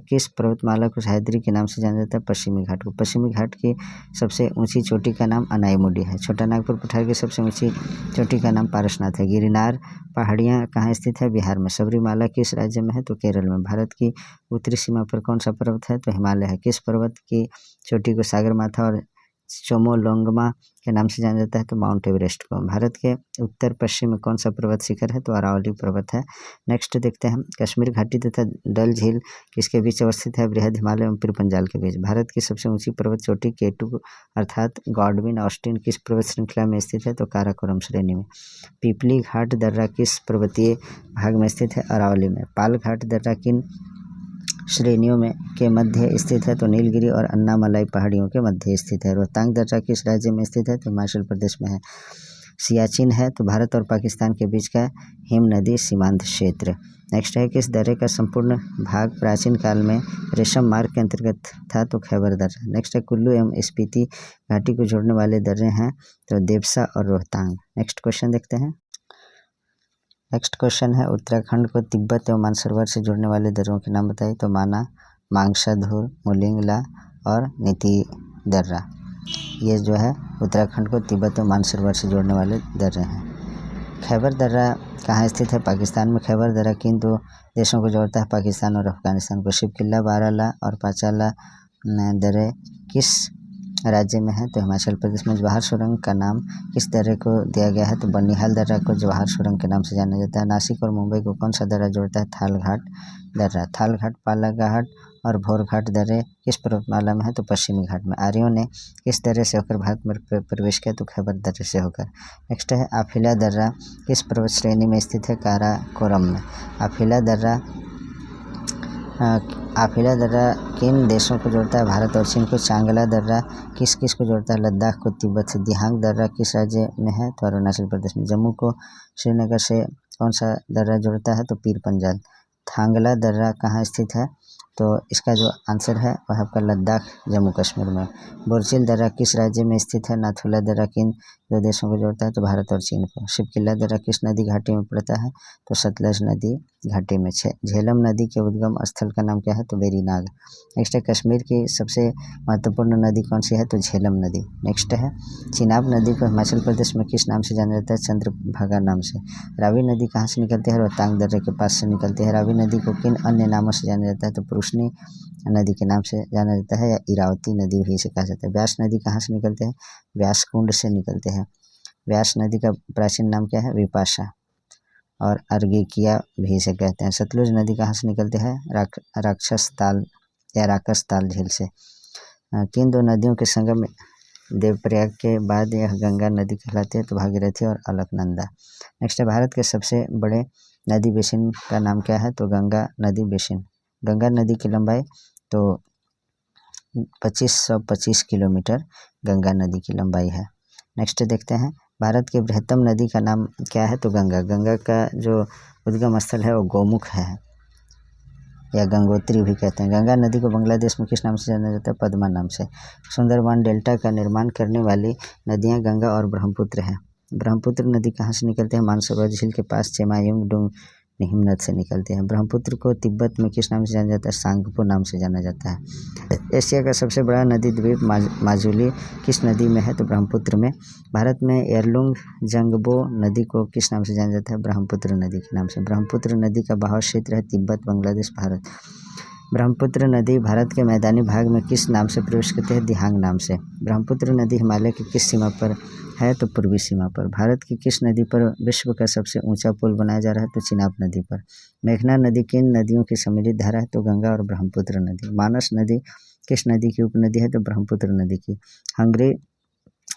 किस पर्वतमाला को सह्याद्री के नाम से जाना जाता है? पश्चिमी घाट को। पश्चिमी घाट की सबसे ऊंची चोटी का नाम अनाईमुडी है। छोटा नागपुर पठार की सबसे ऊंची चोटी का नाम पारसनाथ है। गिरनार पहाड़ियाँ कहाँ स्थित है? बिहार में। सबरीमाला किस राज्य में है? तो केरल में। भारत की उत्तरी सीमा पर कौन सा पर्वत है? तो हिमालय है। किस पर्वत की चोटी को सागरमाथा और चोमोलोंगमा के नाम से जाना जाता है? तो माउंट एवरेस्ट को। भारत के उत्तर पश्चिम में कौन सा पर्वत शिखर है? तो अरावली पर्वत है। नेक्स्ट देखते हैं, कश्मीर घाटी तथा डल झील किसके बीच अवस्थित है? बृहद हिमालय एवं पीरपंजाल के बीच। भारत की सबसे ऊंची पर्वत चोटी केटू अर्थात गॉडविन ऑस्टिन किस पर्वत श्रृंखला में स्थित है? तो काराकोरम श्रेणी में। पीपली घाट दर्रा किस पर्वतीय भाग में स्थित है? अरावली में। पाल घाट दर्रा किन श्रेणियों में के मध्य स्थित है? तो नीलगिरी और अन्नामलाई पहाड़ियों के मध्य स्थित है। रोहतांग दर्रा किस राज्य में स्थित है? तो हिमाचल प्रदेश में है। सियाचिन है तो भारत और पाकिस्तान के बीच का हिम नदी सीमांत क्षेत्र। नेक्स्ट है किस दर्रे का संपूर्ण भाग प्राचीन काल में रेशम मार्ग के अंतर्गत था? तो खैबर दर्रा। नेक्स्ट है कुल्लू एवं स्पीति घाटी को जोड़ने वाले दर्रे हैं तो देवसा और रोहतांग। नेक्स्ट क्वेश्चन देखते हैं। नेक्स्ट क्वेश्चन है उत्तराखंड को तिब्बत एवं मानसरोवर से जोड़ने वाले दर्रों के नाम बताइए। तो माना, मांगसाधुर, मुलिंगला और नीति दर्रा, ये जो है उत्तराखंड को तिब्बत एवं मानसरोवर से जोड़ने वाले दर्रे हैं। खैबर दर्रा कहाँ स्थित है? पाकिस्तान में। खैबर दर्रा किन दो देशों को जोड़ता है? पाकिस्तान और अफगानिस्तान को। शिवकिला, बाराला और पाचाला दर्रे किस राज्य में है? तो हिमाचल प्रदेश में। जवाहर सुरंग का नाम किस दर्रे को दिया गया है? तो बनिहाल दर्रा को जवाहर सुरंग के नाम से जाना जाता है। नासिक और मुंबई को कौन सा दर्रा जोड़ता है? थालघाट दर्रा। थालघाट, पालाघाट और भोरघाट दर्रे किस पर्वतमाला में है? तो पश्चिमी घाट में। आर्यों ने किस दर्रे से होकर भारत में प्रवेश किया? तो खैबर दर्रे से होकर। नेक्स्ट है आफिला दर्रा किस पर्वत श्रेणी में स्थित है? काराकोरम में। आफिला दर्रा किन देशों को जोड़ता है? भारत और चीन को। चांगला दर्रा किस को जोड़ता है? लद्दाख को तिब्बत से। दिहांग दर्रा किस राज्य में है? तो अरुणाचल प्रदेश में। जम्मू को श्रीनगर से कौन सा दर्रा जोड़ता है? तो पीरपंजाल। थांगला दर्रा कहाँ स्थित है? तो इसका जो आंसर है वह आपका लद्दाख, जम्मू कश्मीर में। बोरचिल दर्रा किस राज्य में स्थित है? नाथुला दर्रा किन दो देशों को जोड़ता है? तो भारत और चीन को। शिवकिला दर्रा किस नदी घाटी में पड़ता है? तो सतलज नदी घाटी में। झेलम नदी के उद्गम स्थल का नाम क्या है? तो वेरीनाग। नेक्स्ट है कश्मीर की सबसे महत्वपूर्ण नदी कौन सी है? तो झेलम नदी। नेक्स्ट है चिनाब नदी को हिमाचल प्रदेश में किस नाम से जाना जाता है? चंद्रभागा नाम से। रावी नदी कहाँ से निकलती है? रोहतांग दर्रे के पास से निकलती है। रावी नदी को किन अन्य नामों से जाना जाता है? तो पुरुषनी नदी के नाम से जाना जाता है या इरावती नदी भी इसे कहा जाता है। व्यास नदी कहाँ से निकलते हैं? व्यास कुंड से निकलते हैं। व्यास नदी का प्राचीन नाम क्या है? विपाशा और अर्गिकिया भी इसे कहते हैं। सतलुज नदी कहाँ से निकलती है? राक्षस ताल या राकस ताल झील से। किन दो नदियों के संगम देवप्रयाग के बाद यह गंगा नदी कहलाती है, तो भागीरथी और अलकनंदा। नेक्स्ट है भारत के सबसे बड़े नदी बेसिन का नाम क्या है, तो गंगा नदी बेसिन। गंगा नदी की लंबाई तो 2525 किलोमीटर गंगा नदी की लंबाई है। नेक्स्ट देखते हैं भारत की बृहत्तम नदी का नाम क्या है, तो गंगा। गंगा का जो उद्गम स्थल है वो गोमुख है या गंगोत्री भी कहते हैं। गंगा नदी को बांग्लादेश में किस नाम से जाना जाता है, पद्मा नाम से। सुंदरबन डेल्टा का निर्माण करने वाली नदियां गंगा और ब्रह्मपुत्र है। ब्रह्मपुत्र नदी कहाँ से निकलती है, मानसरोवर झील के पास चेमायुंगडुंग हिमनद से निकलती है। ब्रह्मपुत्र को तिब्बत में किस नाम से जाना जाता है, सांगपो नाम से जाना जाता है। एशिया का सबसे बड़ा नदी द्वीप माजुली किस नदी में है, तो ब्रह्मपुत्र में। भारत में एरलुंग जंगबो नदी को किस नाम से जाना जाता है, ब्रह्मपुत्र नदी के नाम से। ब्रह्मपुत्र नदी का बहाव क्षेत्र है तिब्बत, बांग्लादेश, भारत। ब्रह्मपुत्र नदी भारत के मैदानी भाग में किस नाम से प्रवेश करती है, दिहांग नाम से। ब्रह्मपुत्र नदी हिमालय की किस सीमा पर है, तो पूर्वी सीमा पर। भारत की किस नदी पर विश्व का सबसे ऊंचा पुल बनाया जा रहा है, तो चिनाब नदी पर। मेघना नदी किन नदियों की सम्मिलित धारा है, तो गंगा और ब्रह्मपुत्र नदी। मानस नदी किस नदी की उपनदी है, तो ब्रह्मपुत्र नदी की। हंगरी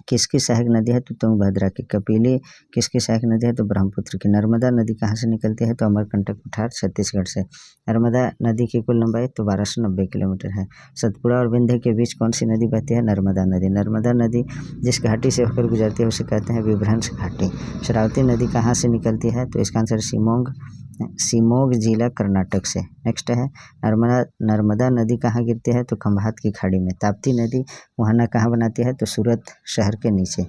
किसकी सहायक नदी है, तो तुंगभद्रा की। कपिली किसकी सहायक नदी है, तो ब्रह्मपुत्र की। नर्मदा नदी कहाँ से निकलती है, तो अमरकंटक पठार छत्तीसगढ़ से। नर्मदा नदी की कुल लंबाई तो 1290 किलोमीटर है। सतपुड़ा और विंध्य के बीच कौन सी नदी बहती है, नर्मदा नदी। नर्मदा नदी जिस घाटी से होकर गुजरती है उसे कहते हैं विभ्रंश घाटी। शरावती नदी कहाँ से निकलती है, तो इसका आंसर शिमोग जिला कर्नाटक से। नेक्स्ट है नर्मदा नदी कहाँ गिरती है, तो खंभात की खाड़ी में। ताप्ती नदी मुहाना कहाँ बनाती है, तो सूरत शहर के नीचे।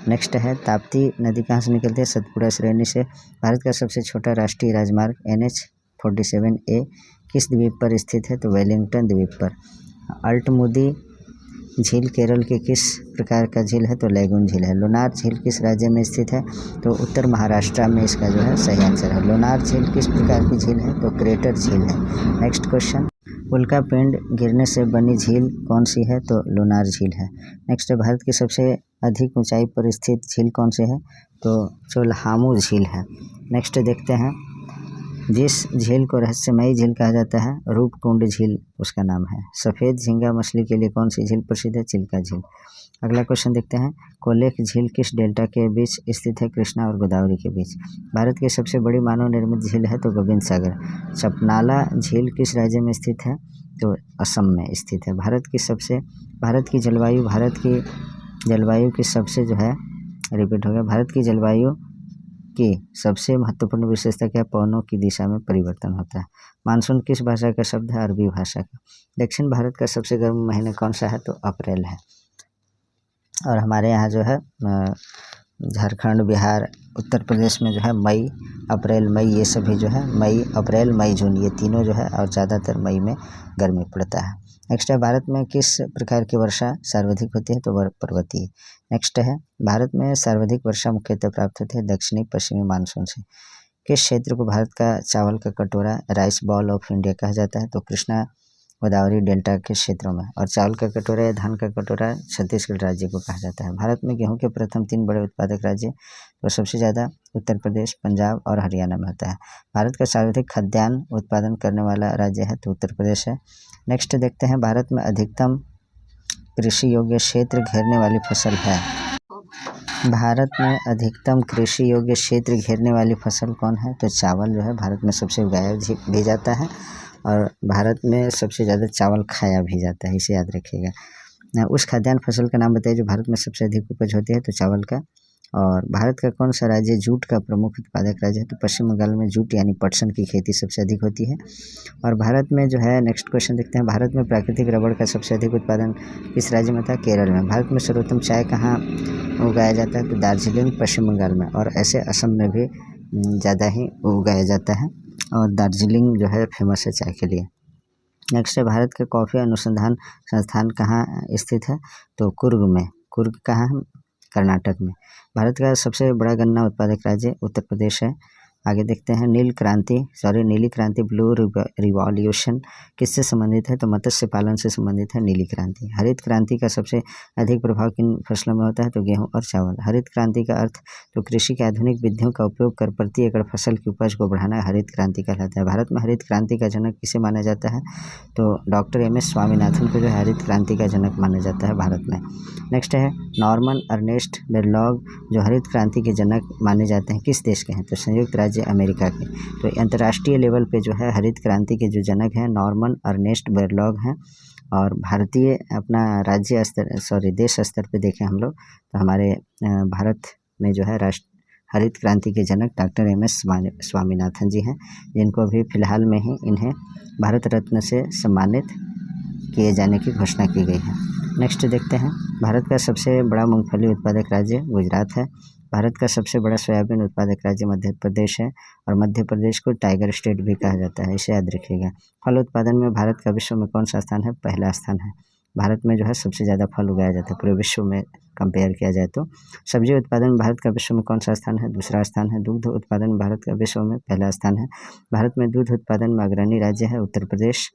नेक्स्ट है ताप्ती नदी कहाँ से निकलती है, सतपुड़ा श्रेणी से। भारत का सबसे छोटा राष्ट्रीय राजमार्ग NH-47A किस द्वीप पर स्थित है, तो वेलिंगटन द्वीप पर। अल्टमुदी झील केरल के किस प्रकार का झील है, तो लैगून झील है। लोनार झील किस राज्य में स्थित है, तो उत्तर महाराष्ट्र में इसका जो है सही आंसर है। लोनार झील किस प्रकार की झील है, तो क्रेटर झील है। नेक्स्ट क्वेश्चन उल्का पिंड गिरने से बनी झील कौन सी है, तो लोनार झील है। नेक्स्ट भारत की सबसे अधिक ऊंचाई पर स्थित झील कौन सी है, तो चोलहामू झील है। नेक्स्ट देखते हैं जिस झील को रहस्यमयी झील कहा जाता है, रूपकुंड झील उसका नाम है। सफ़ेद झींगा मछली के लिए कौन सी झील प्रसिद्ध है, चिल्का झील। अगला क्वेश्चन देखते हैं कोलेख झील किस डेल्टा के बीच स्थित है, कृष्णा और गोदावरी के बीच। भारत की सबसे बड़ी मानव निर्मित झील है, तो गोविंद सागर। चपनाला झील किस राज्य में स्थित है, तो असम में स्थित है। भारत की जलवायु की सबसे जो है रिपीट हो गया। भारत की जलवायु की सबसे महत्वपूर्ण विशेषता क्या, पवनों की दिशा में परिवर्तन होता है। मानसून किस भाषा का शब्द है, अरबी भाषा का। दक्षिण भारत का सबसे गर्म महीना कौन सा है, तो अप्रैल है। और हमारे यहाँ जो है झारखंड, बिहार, उत्तर प्रदेश में जो है मई, अप्रैल, मई ये सभी जो है मई, अप्रैल, मई, जून ये तीनों जो है और ज़्यादातर मई में गर्मी पड़ता है। नेक्स्ट है भारत में किस प्रकार की वर्षा सर्वाधिक होती है, तो पर्वतीय। नेक्स्ट है भारत में सर्वाधिक वर्षा मुख्यतः प्राप्त होती है दक्षिणी पश्चिमी मानसून से। किस क्षेत्र को भारत का चावल का कटोरा, राइस बॉल ऑफ इंडिया कहा जाता है, तो कृष्णा गोदावरी डेल्टा के क्षेत्रों में। और चावल का कटोरा या धान का कटोरा छत्तीसगढ़ राज्य को कहा जाता है। भारत में गेहूं के प्रथम 3 बड़े उत्पादक राज्य तो सबसे ज़्यादा उत्तर प्रदेश, पंजाब और हरियाणा में होता है। भारत का सर्वाधिक खाद्यान्न उत्पादन करने वाला राज्य है, तो उत्तर प्रदेश है। नेक्स्ट देखते हैं भारत में अधिकतम कृषि योग्य क्षेत्र घेरने वाली फसल है। भारत में अधिकतम कृषि योग्य क्षेत्र घेरने वाली फसल कौन है, तो चावल जो है भारत में सबसे उगाया भी जाता है और भारत में सबसे ज़्यादा चावल खाया भी जाता है, इसे याद रखिएगा। उस खाद्यान्न फसल का नाम बताइए जो भारत में सबसे अधिक उपज होती है, तो चावल का। और भारत का कौन सा राज्य जूट का प्रमुख उत्पादक राज्य है, तो पश्चिम बंगाल में जूट यानी पटसन की खेती सबसे अधिक होती है। और भारत में जो है नेक्स्ट क्वेश्चन देखते हैं भारत में प्राकृतिक रबड़ का सबसे अधिक उत्पादन किस राज्य में था, केरल में। भारत में सर्वोत्तम चाय कहाँ उगाया जाता है, तो दार्जिलिंग पश्चिम बंगाल में। और ऐसे असम में भी ज़्यादा ही उगाया जाता है और दार्जिलिंग जो है फेमस है चाय के लिए। नेक्स्ट है भारत का कॉफ़ी अनुसंधान संस्थान कहाँ स्थित है, तो कुर्ग में। कुर्ग कहाँ है, कर्नाटक में। भारत का सबसे बड़ा गन्ना उत्पादक राज्य उत्तर प्रदेश है। आगे देखते हैं नीली क्रांति ब्लू रिवॉल्यूशन किससे संबंधित है? तो मत्स्य पालन से संबंधित है नीली क्रांति। हरित क्रांति का सबसे अधिक प्रभाव किन फसलों में होता है? तो गेहूं और चावल। हरित क्रांति का अर्थ तो कृषि के आधुनिक विधियों का उपयोग कर प्रति एकड़ फसल की उपज को बढ़ाना हरित क्रांति कहलाता है। भारत में हरित क्रांति का जनक किसे माना जाता है? तो डॉक्टर MS स्वामीनाथन को जो है हरित क्रांति का जनक माना जाता है भारत में। नेक्स्ट है नॉर्मन अर्नेस्ट बोरलॉग जो हरित क्रांति के जनक माने जाते हैं किस देश के हैं? तो संयुक्त राज्य अमेरिका के। तो अंतर्राष्ट्रीय लेवल पे जो है हरित क्रांति के जो जनक हैं नॉर्मन अर्नेस्ट बोरलॉग हैं। और भारतीय अपना देश स्तर पे देखें हम लोग तो हमारे भारत में जो है हरित क्रांति के जनक डॉक्टर MS स्वामीनाथन जी हैं, जिनको अभी फ़िलहाल में ही इन्हें भारत रत्न से सम्मानित किए जाने की घोषणा की गई है। नेक्स्ट देखते हैं भारत का सबसे बड़ा मूंगफली उत्पादक राज्य गुजरात है। भारत का सबसे बड़ा सोयाबीन उत्पादक राज्य मध्य प्रदेश है और मध्य प्रदेश को टाइगर स्टेट भी कहा जाता है, इसे याद रखिएगा। फल उत्पादन में भारत का विश्व में कौन सा स्थान है? पहला स्थान है। भारत में जो है सबसे ज़्यादा फल उगाया जाता है पूरे विश्व में कंपेयर किया जाए तो। सब्जी उत्पादन में भारत का विश्व में कौन सा स्थान है? दूसरा स्थान है। दुग्ध उत्पादन में भारत का विश्व में पहला स्थान है। भारत में दूध उत्पादन में अग्रणी राज्य है उत्तर प्रदेश।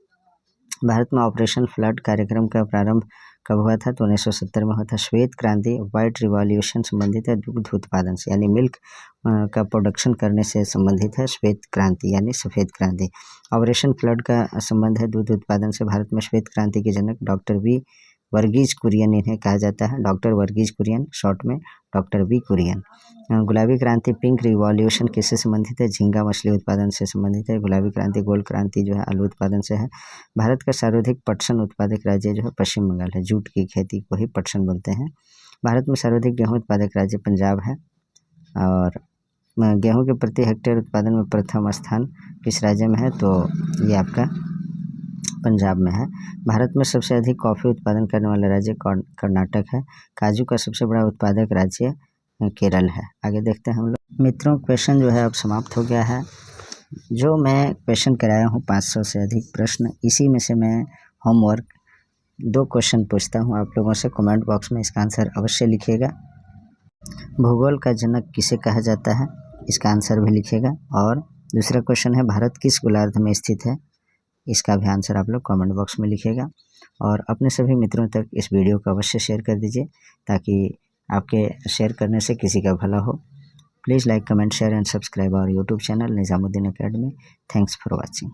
भारत में ऑपरेशन फ्लड कार्यक्रम का प्रारंभ कब हुआ था? तो 1970 में हुआ था। श्वेत क्रांति व्हाइट रिवॉल्यूशन संबंधित है दुग्ध उत्पादन से यानी मिल्क का प्रोडक्शन करने से संबंधित है श्वेत क्रांति यानी सफ़ेद क्रांति। ऑपरेशन फ्लड का संबंध है दूध उत्पादन से। भारत में श्वेत क्रांति के जनक डॉक्टर V वर्गीज कुरियन इन्हें कहा जाता है, डॉक्टर वर्गीज कुरियन, शॉर्ट में डॉक्टर V कुरियन। गुलाबी क्रांति पिंक रिवॉल्यूशन किससे संबंधित है? झींगा मछली उत्पादन से संबंधित है। गुलाबी क्रांति गोल्ड क्रांति जो है आलू उत्पादन से है। भारत का सर्वाधिक पटसन उत्पादक राज्य जो है पश्चिम बंगाल है, जूट की खेती को ही पटसन बोलते हैं। भारत में सर्वाधिक गेहूँ उत्पादक राज्य पंजाब है और गेहूँ के प्रति हेक्टेयर उत्पादन में प्रथम स्थान किस राज्य में है? तो ये आपका पंजाब में है। भारत में सबसे अधिक कॉफ़ी उत्पादन करने वाला राज्य कर्नाटक है। काजू का सबसे बड़ा उत्पादक राज्य केरल है। आगे देखते हैं हम लोग। मित्रों क्वेश्चन जो है अब समाप्त हो गया है। जो मैं क्वेश्चन कराया हूँ 500 से अधिक प्रश्न, इसी में से मैं होमवर्क 2 क्वेश्चन पूछता हूँ आप लोगों से। कमेंट बॉक्स में इसका आंसर अवश्य लिखिएगा। भूगोल का जनक किसे कहा जाता है? इसका आंसर भी लिखिएगा। और दूसरा क्वेश्चन है भारत किस गोलार्ध में स्थित है? इसका भी आंसर आप लोग कमेंट बॉक्स में लिखिएगा। और अपने सभी मित्रों तक इस वीडियो को अवश्य शेयर कर दीजिए ताकि आपके शेयर करने से किसी का भला हो। Please like, comment, share and subscribe our YouTube channel Nizamuddin academy. Thanks for watching.